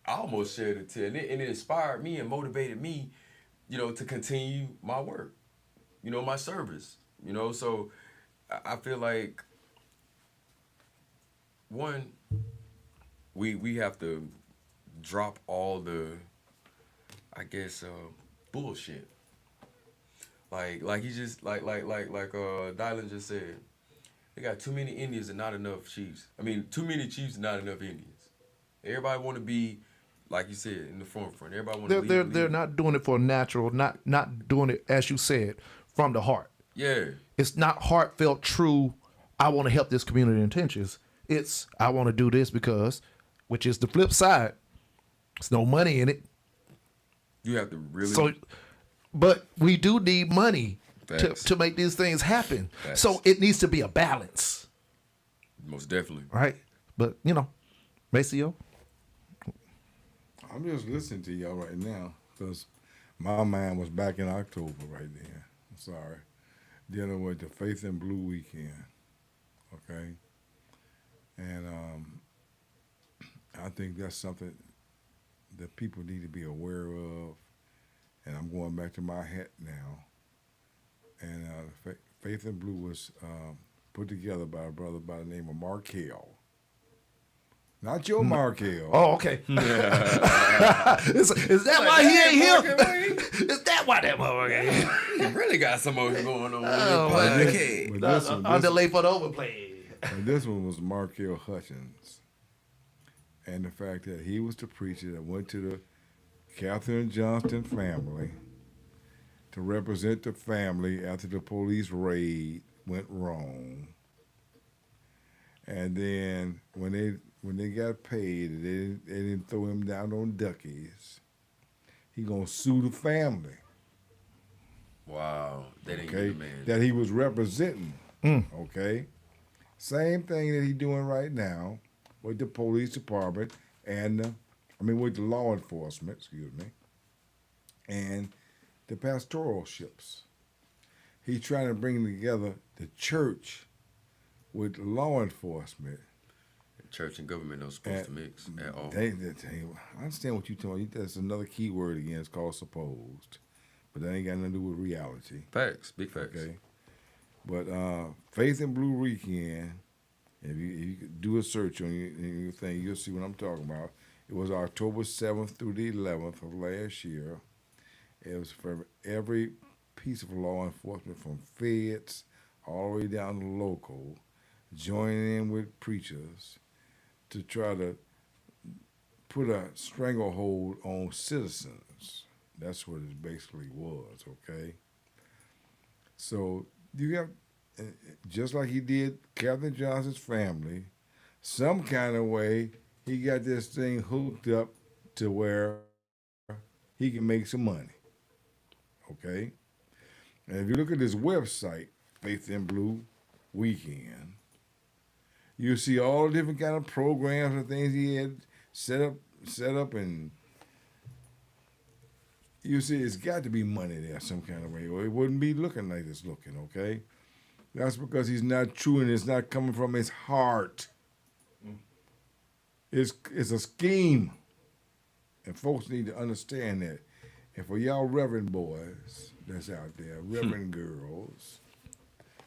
I almost shared it to, and it inspired me and motivated me, you know, to continue my work, you know, my service, you know. So I feel like, one, we have to drop all the, I guess, bullshit. Like he just like Dylan just said, they got too many Indians and not enough chiefs. I mean, too many chiefs and not enough Indians. Everybody want to be, like you said, in the forefront. Everybody want to lead. They're not doing it for natural, not doing it, as you said, from the heart. Yeah. It's not heartfelt, true, I want to help this community intentions. It's, I want to do this because, which is the flip side. There's no money in it. You have to really. So, but we do need money Facts. to make these things happen. Facts. So it needs to be a balance. Most definitely. Right? But, you know, MACEO. I'm just listening to y'all right now because my mind was back in October right then. I'm sorry. Dealing with the Faith and Blue weekend. Okay? And I think that's something that people need to be aware of. And I'm going back to my hat now. And Faith and Blue was put together by a brother by the name of Marc. Not your Markel. Oh, okay. is that why he ain't here? Is that why that motherfucker ain't here? You really got some motion going on. Oh, With man. this But this one, Underlay for the overplay. and this one was Markel Hutchins. And the fact that he was the preacher that went to the Katherine Johnston family to represent the family after the police raid went wrong. And then when they got paid, they didn't throw him down on duckies. He gonna sue the family. Wow. They didn't Okay, get the man. that he was representing. Okay, same thing that he's doing right now with the police department and with the law enforcement. Excuse me, and the pastoralships. He's trying to bring together the church with law enforcement. Church and government not supposed to mix at all. I understand what you're talking about. That's another key word again. It's called supposed. But that ain't got nothing to do with reality. Facts. Big facts. Okay. But Faith and Blue Weekend, if you do a search on your thing, you'll see what I'm talking about. It was October 7th through the 11th of last year. It was for every piece of law enforcement from feds all the way down to local, joining in with preachers to try to put a stranglehold on citizens. That's what it basically was, okay? So you have, just like he did Katherine Johnson's family, some kind of way he got this thing hooked up to where he can make some money, okay? And if you look at his website, Faith in Blue Weekend, you see all the different kind of programs and things he had set up, and you see it's got to be money there some kind of way, or it wouldn't be looking like it's looking, okay? That's because he's not true and it's not coming from his heart. It's a scheme. And folks need to understand that. And for y'all reverend boys that's out there, reverend girls,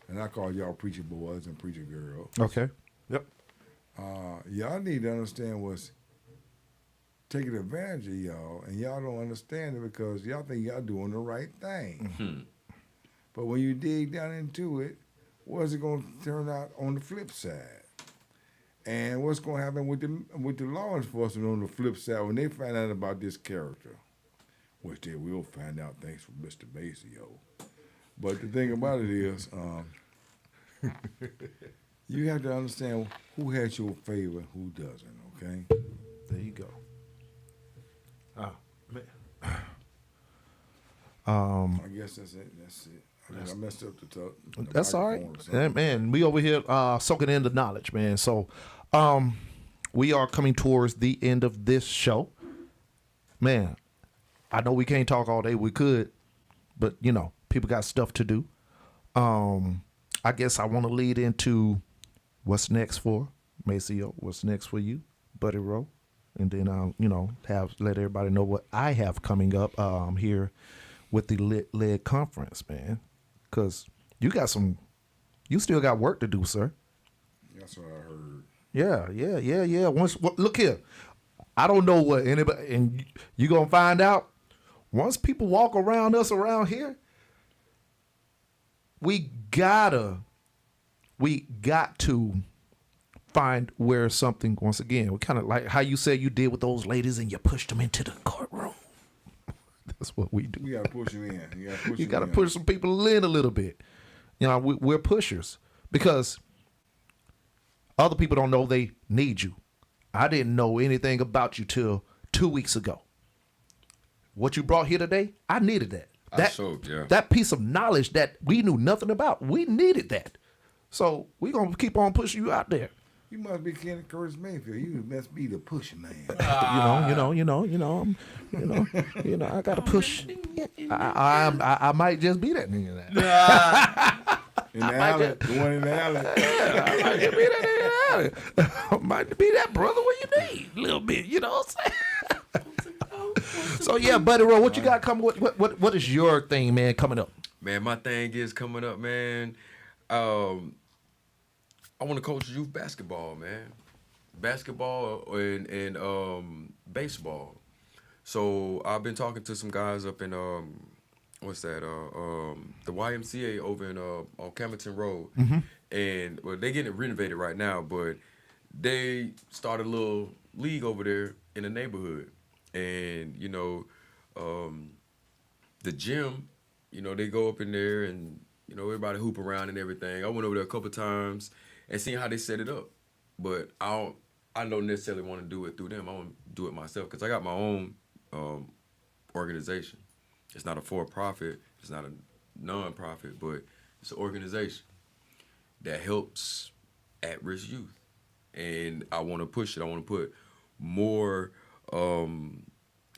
and I call y'all preacher boys and preacher girls. Okay. Yep. Y'all need to understand what's taking advantage of y'all, and y'all don't understand it because y'all think y'all doing the right thing. But when you dig down into it, what's it going to turn out on the flip side? And what's going to happen with the law enforcement on the flip side when they find out about this character? Which they will find out thanks for Mr. MACEO. But the thing about it is, you have to understand who has your favor and who doesn't, okay? There you go. Oh, man. I guess that's it. I messed up the That's all right. microphone or something. Yeah, man, we over here soaking in the knowledge, man. So we are coming towards the end of this show. Man, I know we can't talk all day. We could, but, people got stuff to do. I guess I want to lead into what's next for MACEO, what's next for you, BudiRoe, and then I'll, let everybody know what I have coming up here with the Lit Conference, man. Because you still got work to do, sir. That's what I heard. Yeah. Look here. I don't know what anybody, and you're going to find out. Once people walk around us around here, we got to find where something, once again, we kind of like how you said you did with those ladies and you pushed them into the courtroom. That's what we do. You got to push them in. You got to push some people in a little bit. We're pushers because other people don't know they need you. I didn't know anything about you till 2 weeks ago. What you brought here today, I needed that. That piece of knowledge that we knew nothing about, we needed that. So we're going to keep on pushing you out there. You must be Kenneth Curtis Mayfield. You must be the pusher man. I got to push. I might just be that nigga now. In the alley, the one in the alley. I might just be that nigga in the alley. I might be that brother what you need a little bit. You know what I'm saying? So yeah, BudiRoe, what you got coming? What is your thing, man, coming up? Man, my thing is coming up, man. I want to coach youth basketball, man. basketball and baseball. So I've been talking to some guys up in what's that? The YMCA over in on Camerton Road, and well, they getting it renovated right now, but they started a little league over there in the neighborhood, and the gym, they go up in there and everybody hoop around and everything. I went over there a couple times and seen how they set it up, but I don't necessarily want to do it through them. I want to do it myself because I got my own organization. It's not a for-profit. It's not a non-profit, but it's an organization that helps at-risk youth. And I want to push it. I want to put more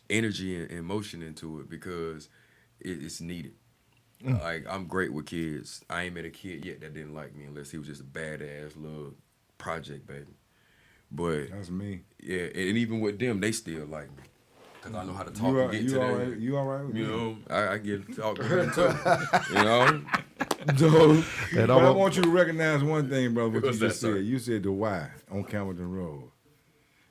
energy and motion into it because it's needed. Like, I'm great with kids. I ain't met a kid yet that didn't like me unless he was just a badass little project baby. But that's me. Yeah, and even with them, they still like me. Because I know how to talk and get to them. You all right with me? I get talk with them too. So, but I want you to recognize one thing, brother, what you just said. You said the Y on Camerton Road.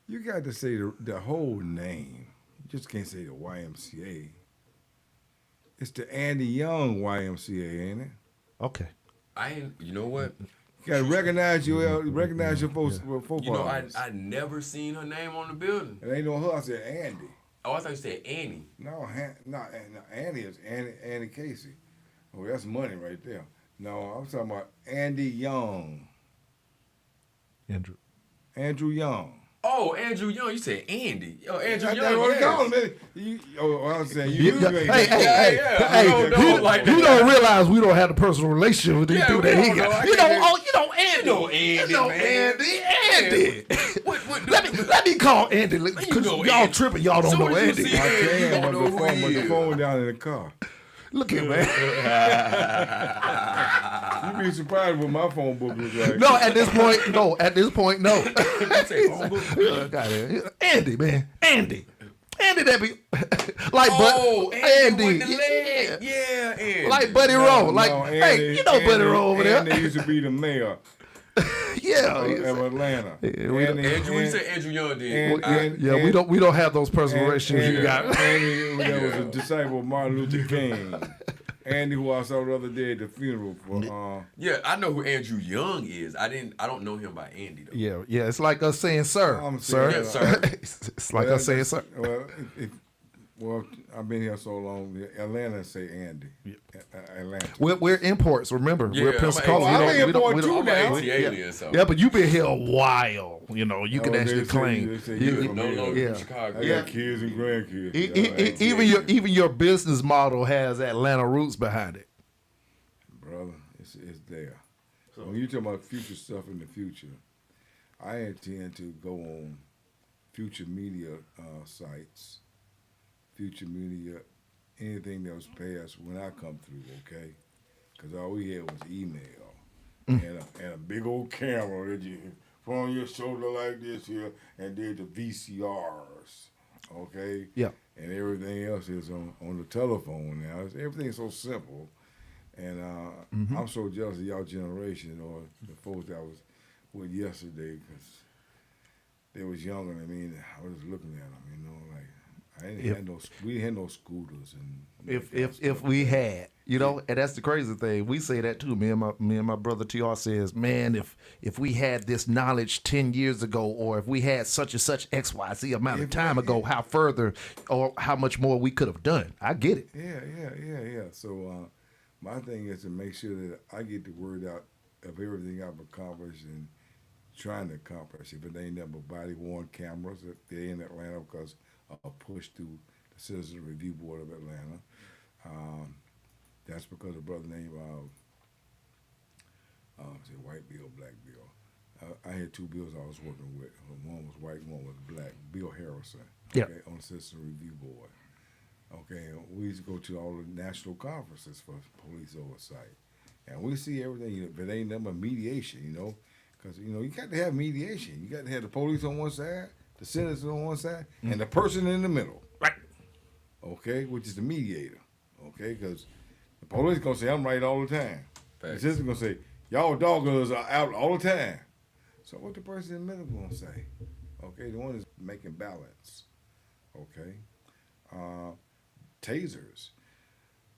You got to say the whole name. You just can't say the YMCA. It's the Andy Young YMCA, ain't it? Okay. You know what? You got to recognize your folks. I never seen her name on the building. It ain't no her. I said Andy. Oh, I thought you said Annie. No, Andy is Andy Casey. Oh, that's money right there. No, I'm talking about Andy Young. Andrew Young. Oh, Andrew Young. You said Andy. Oh, Andrew Young. That's what they call him. I'm saying you. Hey, you don't realize we don't have the personal relationship with these people that he got. Andy. Let me call Andy. Because y'all tripping. Y'all don't know Andy. I can, but the phone down in the car. Look here, man. You'd be surprised what my phone book was like. No, at this point, no. Andy, man. Andy, that be like, Andy. Yeah, Andy. Like BudiRoe. Hey, BudiRoe over there. Andy used to be the mayor. Yeah, of Atlanta. We said Andrew Young did. We don't have those personal relationships you got. Andy, that was a disciple of Martin Luther King. Andy, who I saw the other day at the funeral for. Yeah, I know who Andrew Young is. I don't know him by Andy though. Yeah. It's like us saying sir, sir. Yeah, sir. It's like us saying sir. Well, I've been here so long. Atlanta say Andy. Atlanta. We're imports. Remember, we're Pensacola. I'm an alien. So. Yeah, but you've been here a while. You can actually claim. Chicago. I got kids and grandkids. Even your business model has Atlanta roots behind it. Brother, it's there. So when you talk about future stuff in the future, I intend to go on future media sites. Future media, anything that was passed when I come through, okay? Because all we had was email and a big old camera that you put on your shoulder like this here and did the VCRs, okay? Yeah. And everything else is on the telephone now. Everything's so simple. And I'm so jealous of y'all generation or the folks that I was with yesterday because they was younger than me. And I was looking at them, like, we didn't have no scooters and if we had, and that's the crazy thing. We say that too. Me and my brother TR says, man, if we had this knowledge 10 years ago, or if we had such and such XYZ amount of time ago, how further or how much more we could have done. I get it. Yeah. So my thing is to make sure that I get the word out of everything I've accomplished and trying to accomplish. If it ain't never body-worn cameras, if they're in Atlanta because a push through the Citizens Review Board of Atlanta. That's because a brother named White Bill, Black Bill. I had two bills I was working with. One was white, one was black. Bill Harrison, on the Citizens Review Board. Okay, we used to go to all the national conferences for police oversight, and we see everything. If it ain't nothing but mediation, because you got to have mediation. You got to have the police on one side, the citizens on one side, and the person in the middle. Right. Okay, which is the mediator. Okay, because the police going to say, I'm right all the time. Facts. The citizen's going to say, y'all doggos are out all the time. So what the person in the middle gonna say? Okay, the one is making balance. Okay, tasers.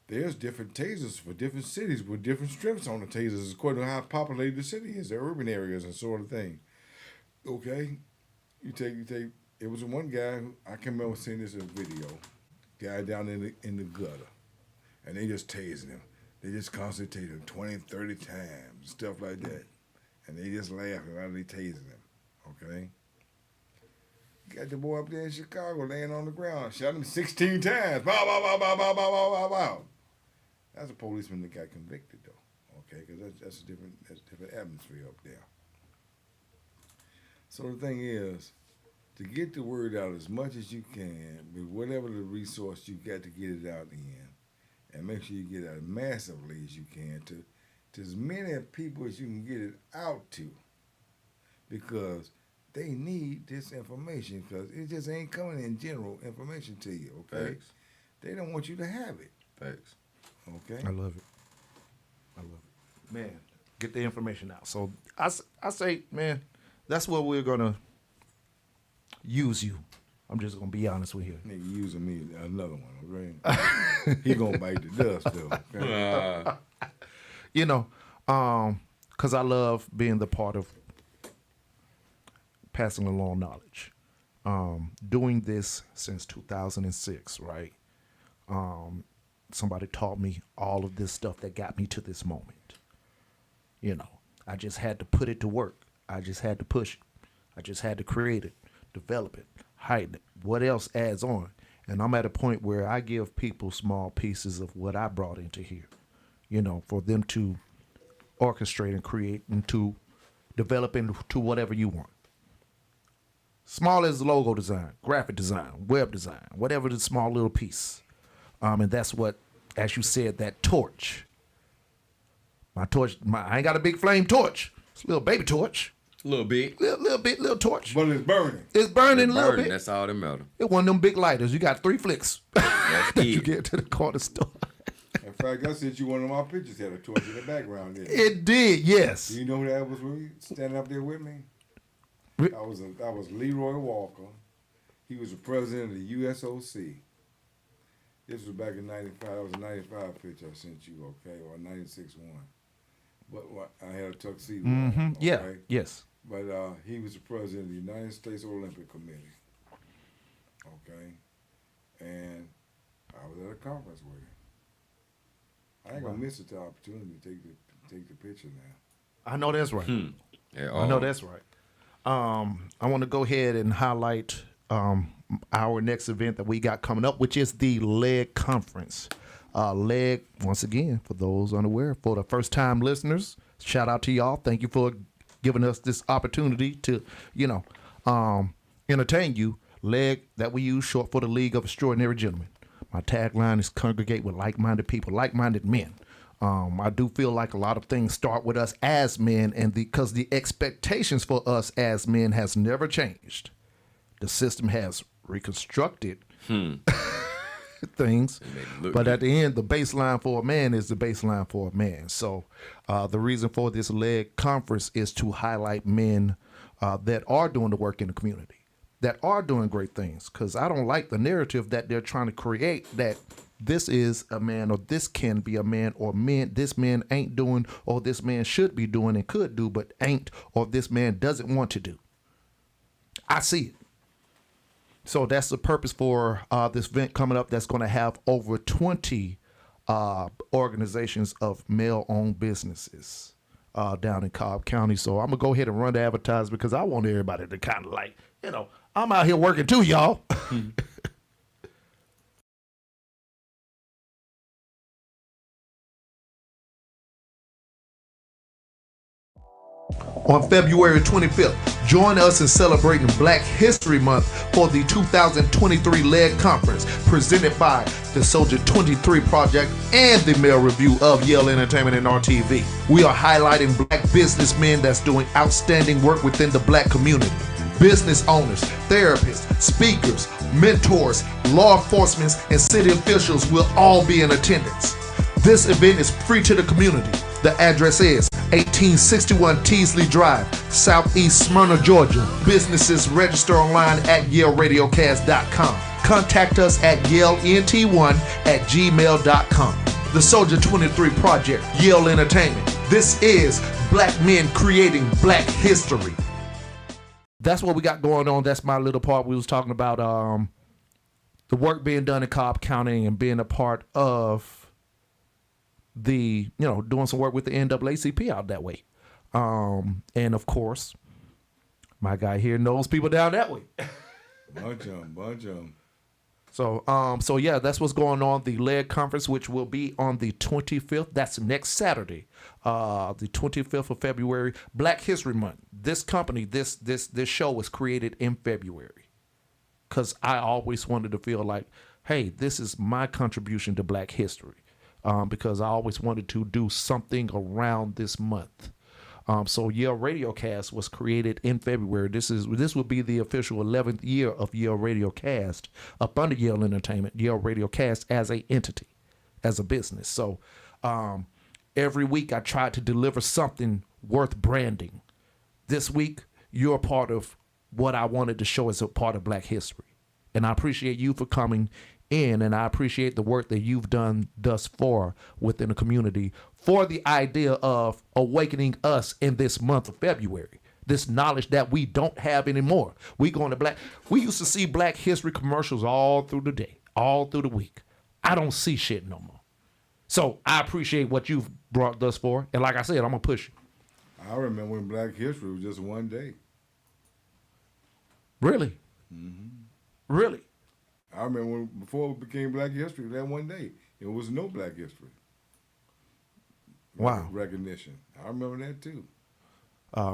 There's different tasers for different cities with different strengths on the tasers according to how populated the city is, the urban areas and sort of thing. Okay, you take. It was one guy I can remember seeing this in a video. Guy down in the gutter, and they just tasing him. They just constantly tasing him 20, 30 times, stuff like that, and they just laughing while they tasing him. Okay. Got the boy up there in Chicago laying on the ground, shot him 16 times. Bow, bow, bow, bow, bow, bow, bow, bow, bow. That's a policeman that got convicted, though. Okay, because that's a different atmosphere up there. So the thing is, to get the word out as much as you can, with whatever the resource you got to get it out in, and make sure you get it out massively as you can to as many people as you can get it out to, because they need this information, because it just ain't coming in general information to you, okay? Facts. They don't want you to have it, Thanks. okay? I love it. Man, get the information out. So I say, man, that's what we're going to use you. I'm just going to be honest with you. Nigga using me, another one, okay? He gonna bite the dust, though, okay? You know, because I love being the part of passing along knowledge. Doing this since 2006, right? Somebody taught me all of this stuff that got me to this moment. You know, I just had to put it to work. I just had to push it. I just had to create it, develop it, heighten it. What else adds on? And I'm at a point where I give people small pieces of what I brought into here, you know, for them to orchestrate and create and to develop into whatever you want. Small as logo design, graphic design, web design, whatever the small little piece. And that's what, as you said, that torch. My torch, I ain't got a big flame torch. It's a little baby torch. A little bit. Little torch. But it's burning. It's burning a little bit. That's all that matters. It one of them big lighters. You got 3 flicks That's that you it. get to the corner store. In fact, I sent you one of my pictures, had a torch in the background there. It did, yes. You know who that was with me, standing up there with me? Re- That was Leroy Walker. He was the president of the USOC. This was back in 95. That was a 95 picture I sent you, okay, or a 96 one. But I had a tuxedo on, okay? Yeah, yes. But he was the president of the United States Olympic Committee, okay? And I was at a conference with him. I ain't gonna miss the opportunity to take the picture now. I know that's right. Yeah, I know that's right. I want to go ahead and highlight our next event that we got coming up, which is the LEG Conference. LEG, once again, for those unaware, for the first-time listeners, shout out to y'all. Thank you for giving us this opportunity to, entertain you. LEG, that we use short for the League of Extraordinary Gentlemen. My tagline is congregate with like-minded people, like-minded men. I do feel like a lot of things start with us as men, and because the expectations for us as men has never changed. The system has reconstructed things, but at the end, the baseline for a man is the baseline for a man. So the reason for this LEG conference is to highlight men that are doing the work in the community, that are doing great things, because I don't like the narrative that they're trying to create that this is a man, or this can be a man, or this man ain't doing, or this man should be doing and could do, but ain't, or this man doesn't want to do. I see it. So that's the purpose for this event coming up that's going to have over 20 organizations of male-owned businesses down in Cobb County. So I'm going to go ahead and run the advertisement because I want everybody to kind of like, I'm out here working too, y'all. On February 25th, join us in celebrating Black History Month for the 2023 LEG Conference, presented by the Soldier 23 Project and the Male Review of Yale Entertainment and RTV. We are highlighting Black businessmen that's doing outstanding work within the Black community. Business owners, therapists, speakers, mentors, law enforcement, and city officials will all be in attendance. This event is free to the community. The address is 18 1861 Teasley Drive, Southeast Smyrna, Georgia. Businesses register online at YaleRadiocast.com. Contact us at YaleNT1@gmail.com. The Soldier 23 Project, Yale Entertainment. This is Black Men Creating Black History. That's what we got going on. That's my little part. We was talking about the work being done in Cobb County and being a part of the, doing some work with the NAACP out that way. And of course, my guy here knows people down that way. Bunch of them. So yeah, that's what's going on. The LED conference, which will be on the 25th. That's next Saturday, the 25th of February. Black History Month. This company, this show was created in February, because I always wanted to feel like, hey, this is my contribution to Black history, because I always wanted to do something around this month. So Yale Radiocast was created in February. This will be the official 11th year of Yale Radiocast up under Yale Entertainment, Yale Radiocast as a entity, as a business. So every week I try to deliver something worth branding. This week, you're a part of what I wanted to show as a part of Black history. And I appreciate you for coming in, and I appreciate the work that you've done thus far within the community for the idea of awakening us in this month of February. This knowledge that we don't have anymore. We used to see Black history commercials all through the day, all through the week. I don't see shit no more. So I appreciate what you've brought thus far. And like I said, I'm going to push you. I remember when Black history was just one day. Really? Mm-hmm. Really? I remember before it became Black history, that one day, it was no Black history. Wow. Recognition. I remember that too.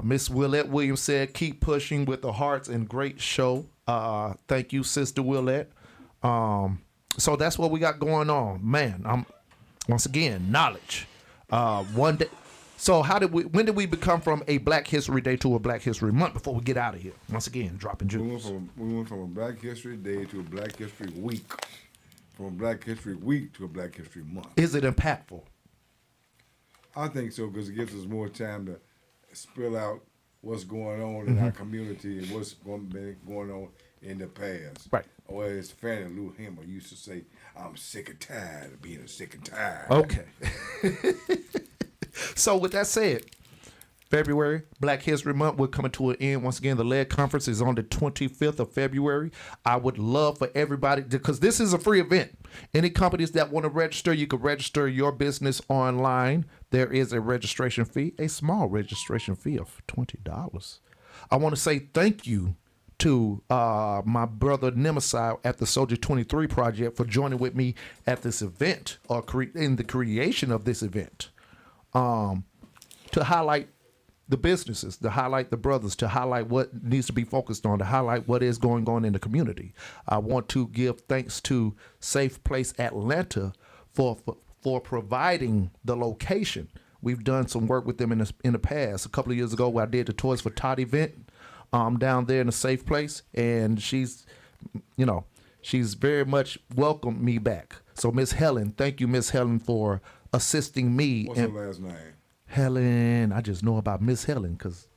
Miss Willette Williams said, keep pushing with the hearts and great show. Thank you, Sister Willette. So that's what we got going on. Man, once again, knowledge. One day. So when did we become from a Black History Day to a Black History Month before we get out of here? Once again, dropping jewels. We went from a Black History Day to a Black History Week. From a Black History Week to a Black History Month. Is it impactful? I think so, because it gives us more time to spill out what's going on in our community and what's been going on in the past. Right. Or as Fannie Lou Hamer used to say, I'm sick and tired of being sick and tired. Okay. So with that said, February, Black History Month, we're coming to an end. Once again, the LED conference is on the 25th of February. I would love for everybody, because this is a free event. Any companies that want to register, you can register your business online. There is a registration fee, a small registration fee of $20. I want to say thank you to my brother Nemesis at the Soldier 23 Project for joining with me at this event, or in the creation of this event. To highlight the businesses, to highlight the brothers, to highlight what needs to be focused on, to highlight what is going on in the community. I want to give thanks to Safe Place Atlanta for providing the location. We've done some work with them in the past. A couple of years ago, I did the Toys for Tot event down there in a Safe Place, and she's very much welcomed me back. So Miss Helen, thank you, Miss Helen, for assisting me. What's her last name? Helen. I just know about Miss Helen because,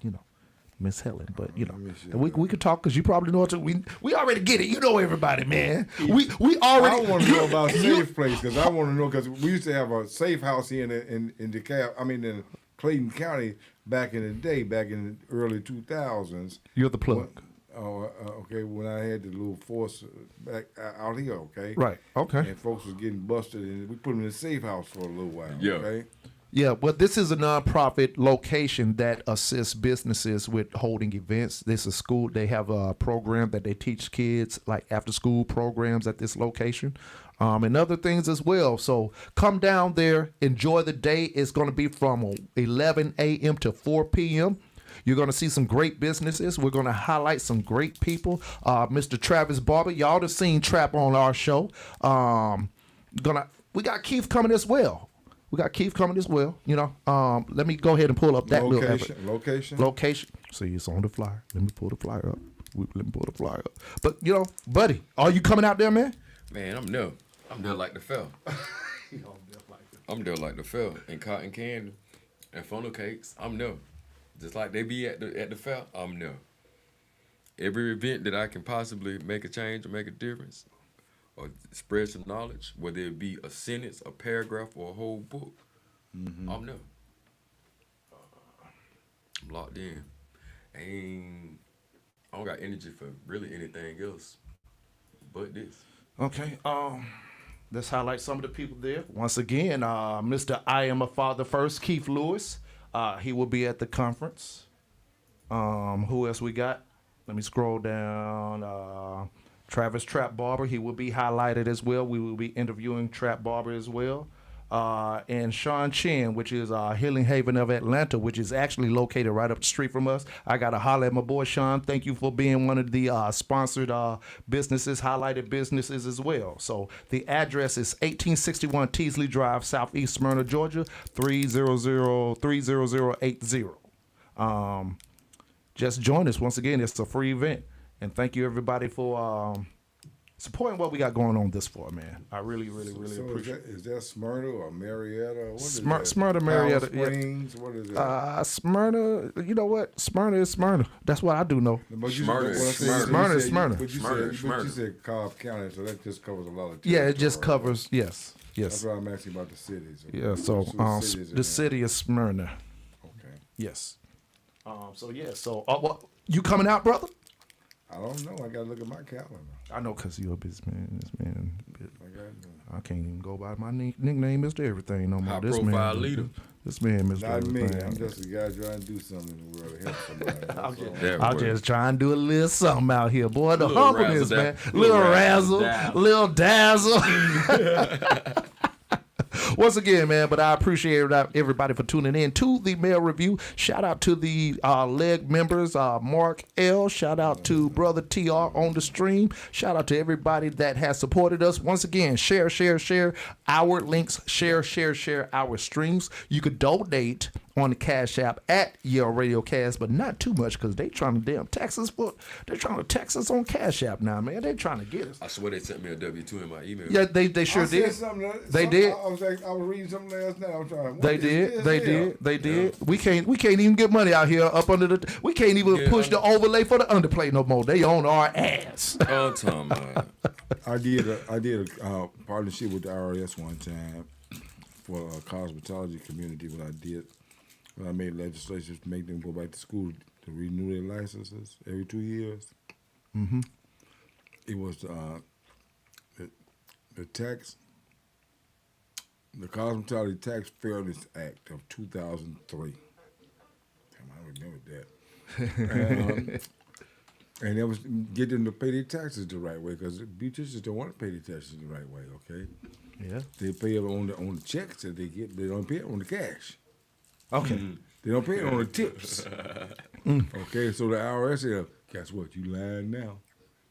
Miss Helen. But, and we could talk because you probably know it too. We already get it. You know everybody, man. We already. I want to know about Safe Place because I want to know, because we used to have a safe house here in DeKalb, in Clayton County back in the day, back in the early 2000s. You're the plug. Okay, when I had the little force back out here, okay? Right, okay. And folks was getting busted, and we put them in a safe house for a little while, okay? Yeah, but this is a nonprofit location that assists businesses with holding events. This is school. They have a program that they teach kids, like after-school programs at this location, and other things as well. So come down there, enjoy the day. It's going to be from 11 a.m. to 4 p.m., You're going to see some great businesses. We're going to highlight some great people. Mr. Travis Barber, y'all have seen Trap on our show. We got Keith coming as well. You know, let me go ahead and pull up that location. See, it's on the flyer. Let me pull the flyer up. But you know, buddy, are you coming out there, man? Man, I'm there like the fell. I'm there like the fell in cotton candy. And funnel cakes, I'm there. Just like they be at the fair, I'm there. Every event that I can possibly make a change or make a difference or spread some knowledge, whether it be a sentence, a paragraph, or a whole book, I'm there. I'm locked in. I don't got energy for really anything else but this. Okay. Let's highlight some of the people there. Once again, Mr. I Am a Father First, Keith Lewis. He will be at the conference. Who else we got? Let me scroll down. Travis Trap Barber, he will be highlighted as well. We will be interviewing Trap Barber as well. And Sean Chin, which is Healing Haven of Atlanta, which is actually located right up the street from us. I got to holler at my boy Sean. Thank you for being one of the sponsored businesses, highlighted businesses as well. So the address is 1861 Teasley Drive, Southeast Smyrna, Georgia, 30080. Just join us. Once again, it's a free event. And thank you, everybody, for supporting what we got going on this for, man. I really appreciate it. Is that Smyrna or Marietta? What is Smyrna, that? Smyrna, Marietta. Powell Springs? What is that? Smyrna, you know what? Smyrna is Smyrna. That's what I do know. But you Smyrna. Smyrna is Smyrna. But you Smyrna. said Cobb County, so that just covers a lot of Yeah, it just territory. covers, yes. That's why I'm asking about the cities. Yeah, so cities in the there. city is Smyrna. Okay. Yes. What, you coming out, brother? I don't know. I got to look at my calendar. I know, because you're a businessman. This man, I I can't even go by my nickname, Mr. Everything no more. High this profile man, leader. This man, Mr. Not me. Everything. I'm just a guy trying to do something in the world to help somebody. That's all. I'll just try and do a little something out here, boy. The Little humbleness, razzle man. dazzle. Little Little razzle, razzle little dazzle. Once again, man, but I appreciate everybody for tuning in to the Mail Review. Shout out to the leg members, Marc L. Shout out to Brother TR on the stream. Shout out to everybody that has supported us. Once again, share our links. Share our streams. You could donate on the Cash App at Yale Radiocast, but not too much because they trying to damn tax us. They're trying to tax us on Cash App now, man. They trying to get us. I swear they sent me a W-2 in my email. Yeah, they sure did. They did. I was reading something last night. I was trying. They did. We can't even get money out here up under the. We can't even push the overlay for the underplay no more. They on our ass. Oh, Tom. I did a partnership with the IRS one time for a cosmetology community. When I made legislation to make them go back to school to renew their licenses every 2 years. Mm-hmm. It was the Cosmetology Tax Fairness Act of 2003. Damn, I remember that. And that was get them to pay their taxes the right way because beauticians don't want to pay their taxes the right way. Okay. Yeah. They pay it on the checks that they get. They don't pay it on the cash. Okay. They don't pay it on the tips. Okay, so the IRS said, guess what? You lying now.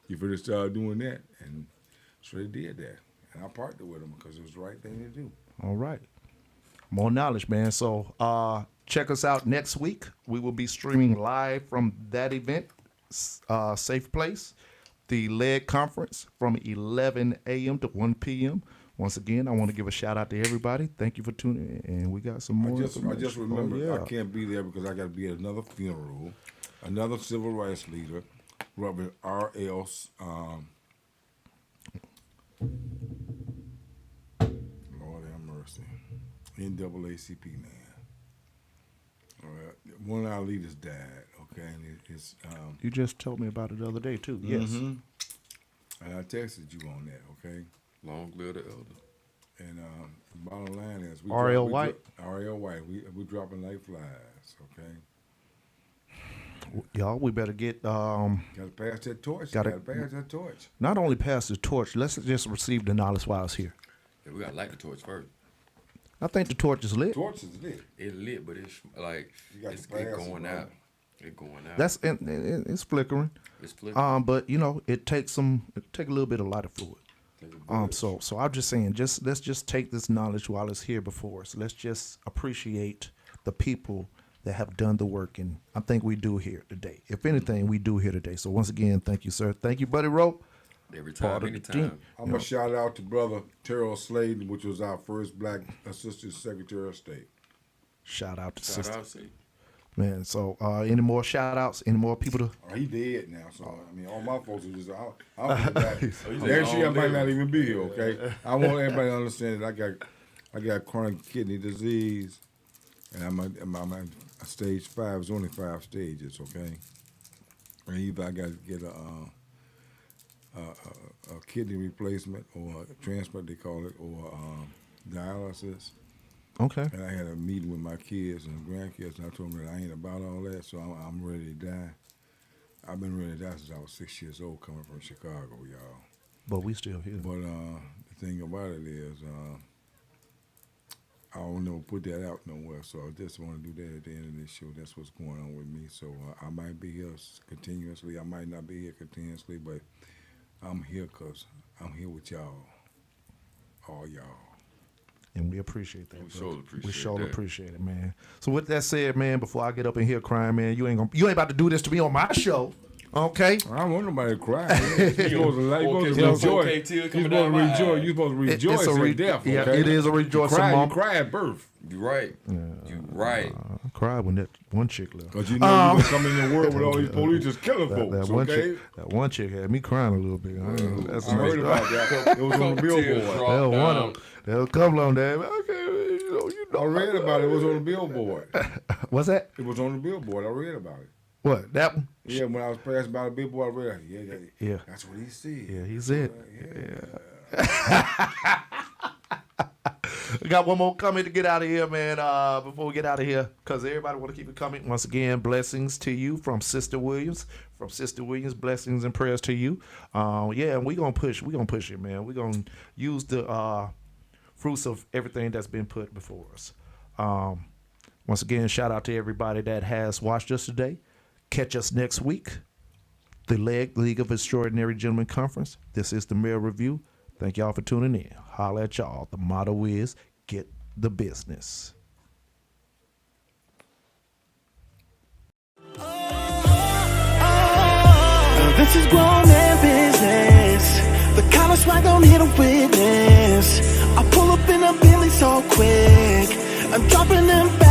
You better start doing that. And so they did that. And I partnered with them because it was the right thing to do. All right. More knowledge, man. So check us out next week. We will be streaming live from that event, Safe Place, the LEG conference from 11 a.m. to 1 p.m. Once again, I want to give a shout out to everybody. Thank you for tuning in. And we got some more. I just remember yeah. I can't be there because I got to be at another funeral, another civil rights leader, Robert R.L. Lord have mercy. NAACP man. All right. One of our leaders died, okay? And it's You just told me about it the other day, too. Yes. and I texted you on that, okay? Long live the elder. And the bottom line is R.L. White? R.L. White. We dropping like flies, okay? Y'all, we better get Gotta pass that torch. Gotta pass that torch. not only pass the torch, let's just receive the knowledge while it's here. Yeah, we got to light the torch first. I think the torch is lit. Torch is lit. It lit, but it's like You got it's to pass it it, going bro. out. It going out. That's it's flickering. It's flipping. But you know, it takes a little bit of lighter fluid. So I'm just saying, let's just take this knowledge while it's here before us. Let's just appreciate the people that have done the work, and I think we do here today. If anything, we do here today. So once again, thank you, sir. Thank you, BudiRoe. Every part time, of the team. anytime. I'm going to shout out to Brother Terrell Sladen, which was our first black Assistant Secretary of State. Shout out to Shout sister. out, see. Man, so any more shout outs? Any more people to Oh, he dead now, so I mean, all my folks are just. I'll be back. you said Next year I might long not live. even be here. Okay, I want everybody to understand that I got chronic kidney disease, and I'm at stage 5. It's only 5 stages. Okay, and either I got to get a kidney replacement or a transplant, they call it, or dialysis. Okay. And I had a meeting with my kids and grandkids, and I told them that I ain't about all that, so I'm ready to die. I've been ready to die since I was 6 years old, coming from Chicago, y'all. But we still here. But the thing about it is, I don't never put that out nowhere, so I just want to do that at the end of this show. That's what's going on with me. So I might be here continuously. I might not be here continuously, but I'm here because I'm here with y'all, all y'all. And we appreciate that. We brother. sure appreciate We sure that. appreciate it, man. So with that said, man, before I get up in here crying, man, you ain't about to do this to me on my show. Okay? I don't want nobody to cry. You're supposed to Okay, rejoice. okay, tear You're coming supposed down to my rejoice. eye. You're supposed to rejoice It's a in death. yeah, Okay? it is a rejoicing moment. You cry at birth. You right. You right. I cried when that one chick left. Because you know you're going to come in the world with all these police just killing That folks, one okay? chick, that one chick had me crying a little bit. That's I heard about that. It was on the billboard. Hell, one of them. There's a couple of them there. Okay, you know. I read about it. It was on the billboard. What's that? It was on the billboard. I read about it. What? That one? Yeah, when I was passing by the billboard, I read it. Yeah. That's what he said. Yeah, he's it. We got one more comment to get out of here, man, before we get out of here, because everybody want to keep it coming. Once again, blessings to you from Sister Williams. From Sister Williams, blessings and prayers to you. Yeah, and we're going to push it, man. We're going to use the fruits of everything that's been put before us. Once again, shout out to everybody that has watched us today. Catch us next week. The League of Extraordinary Gentlemen Conference. This is the Mayor Review. Thank y'all for tuning in. Holla at y'all. The motto is get the business. This is grown man business. The collar swag don't hit a witness. I pull up in a Bentley so quick. I'm dropping them back.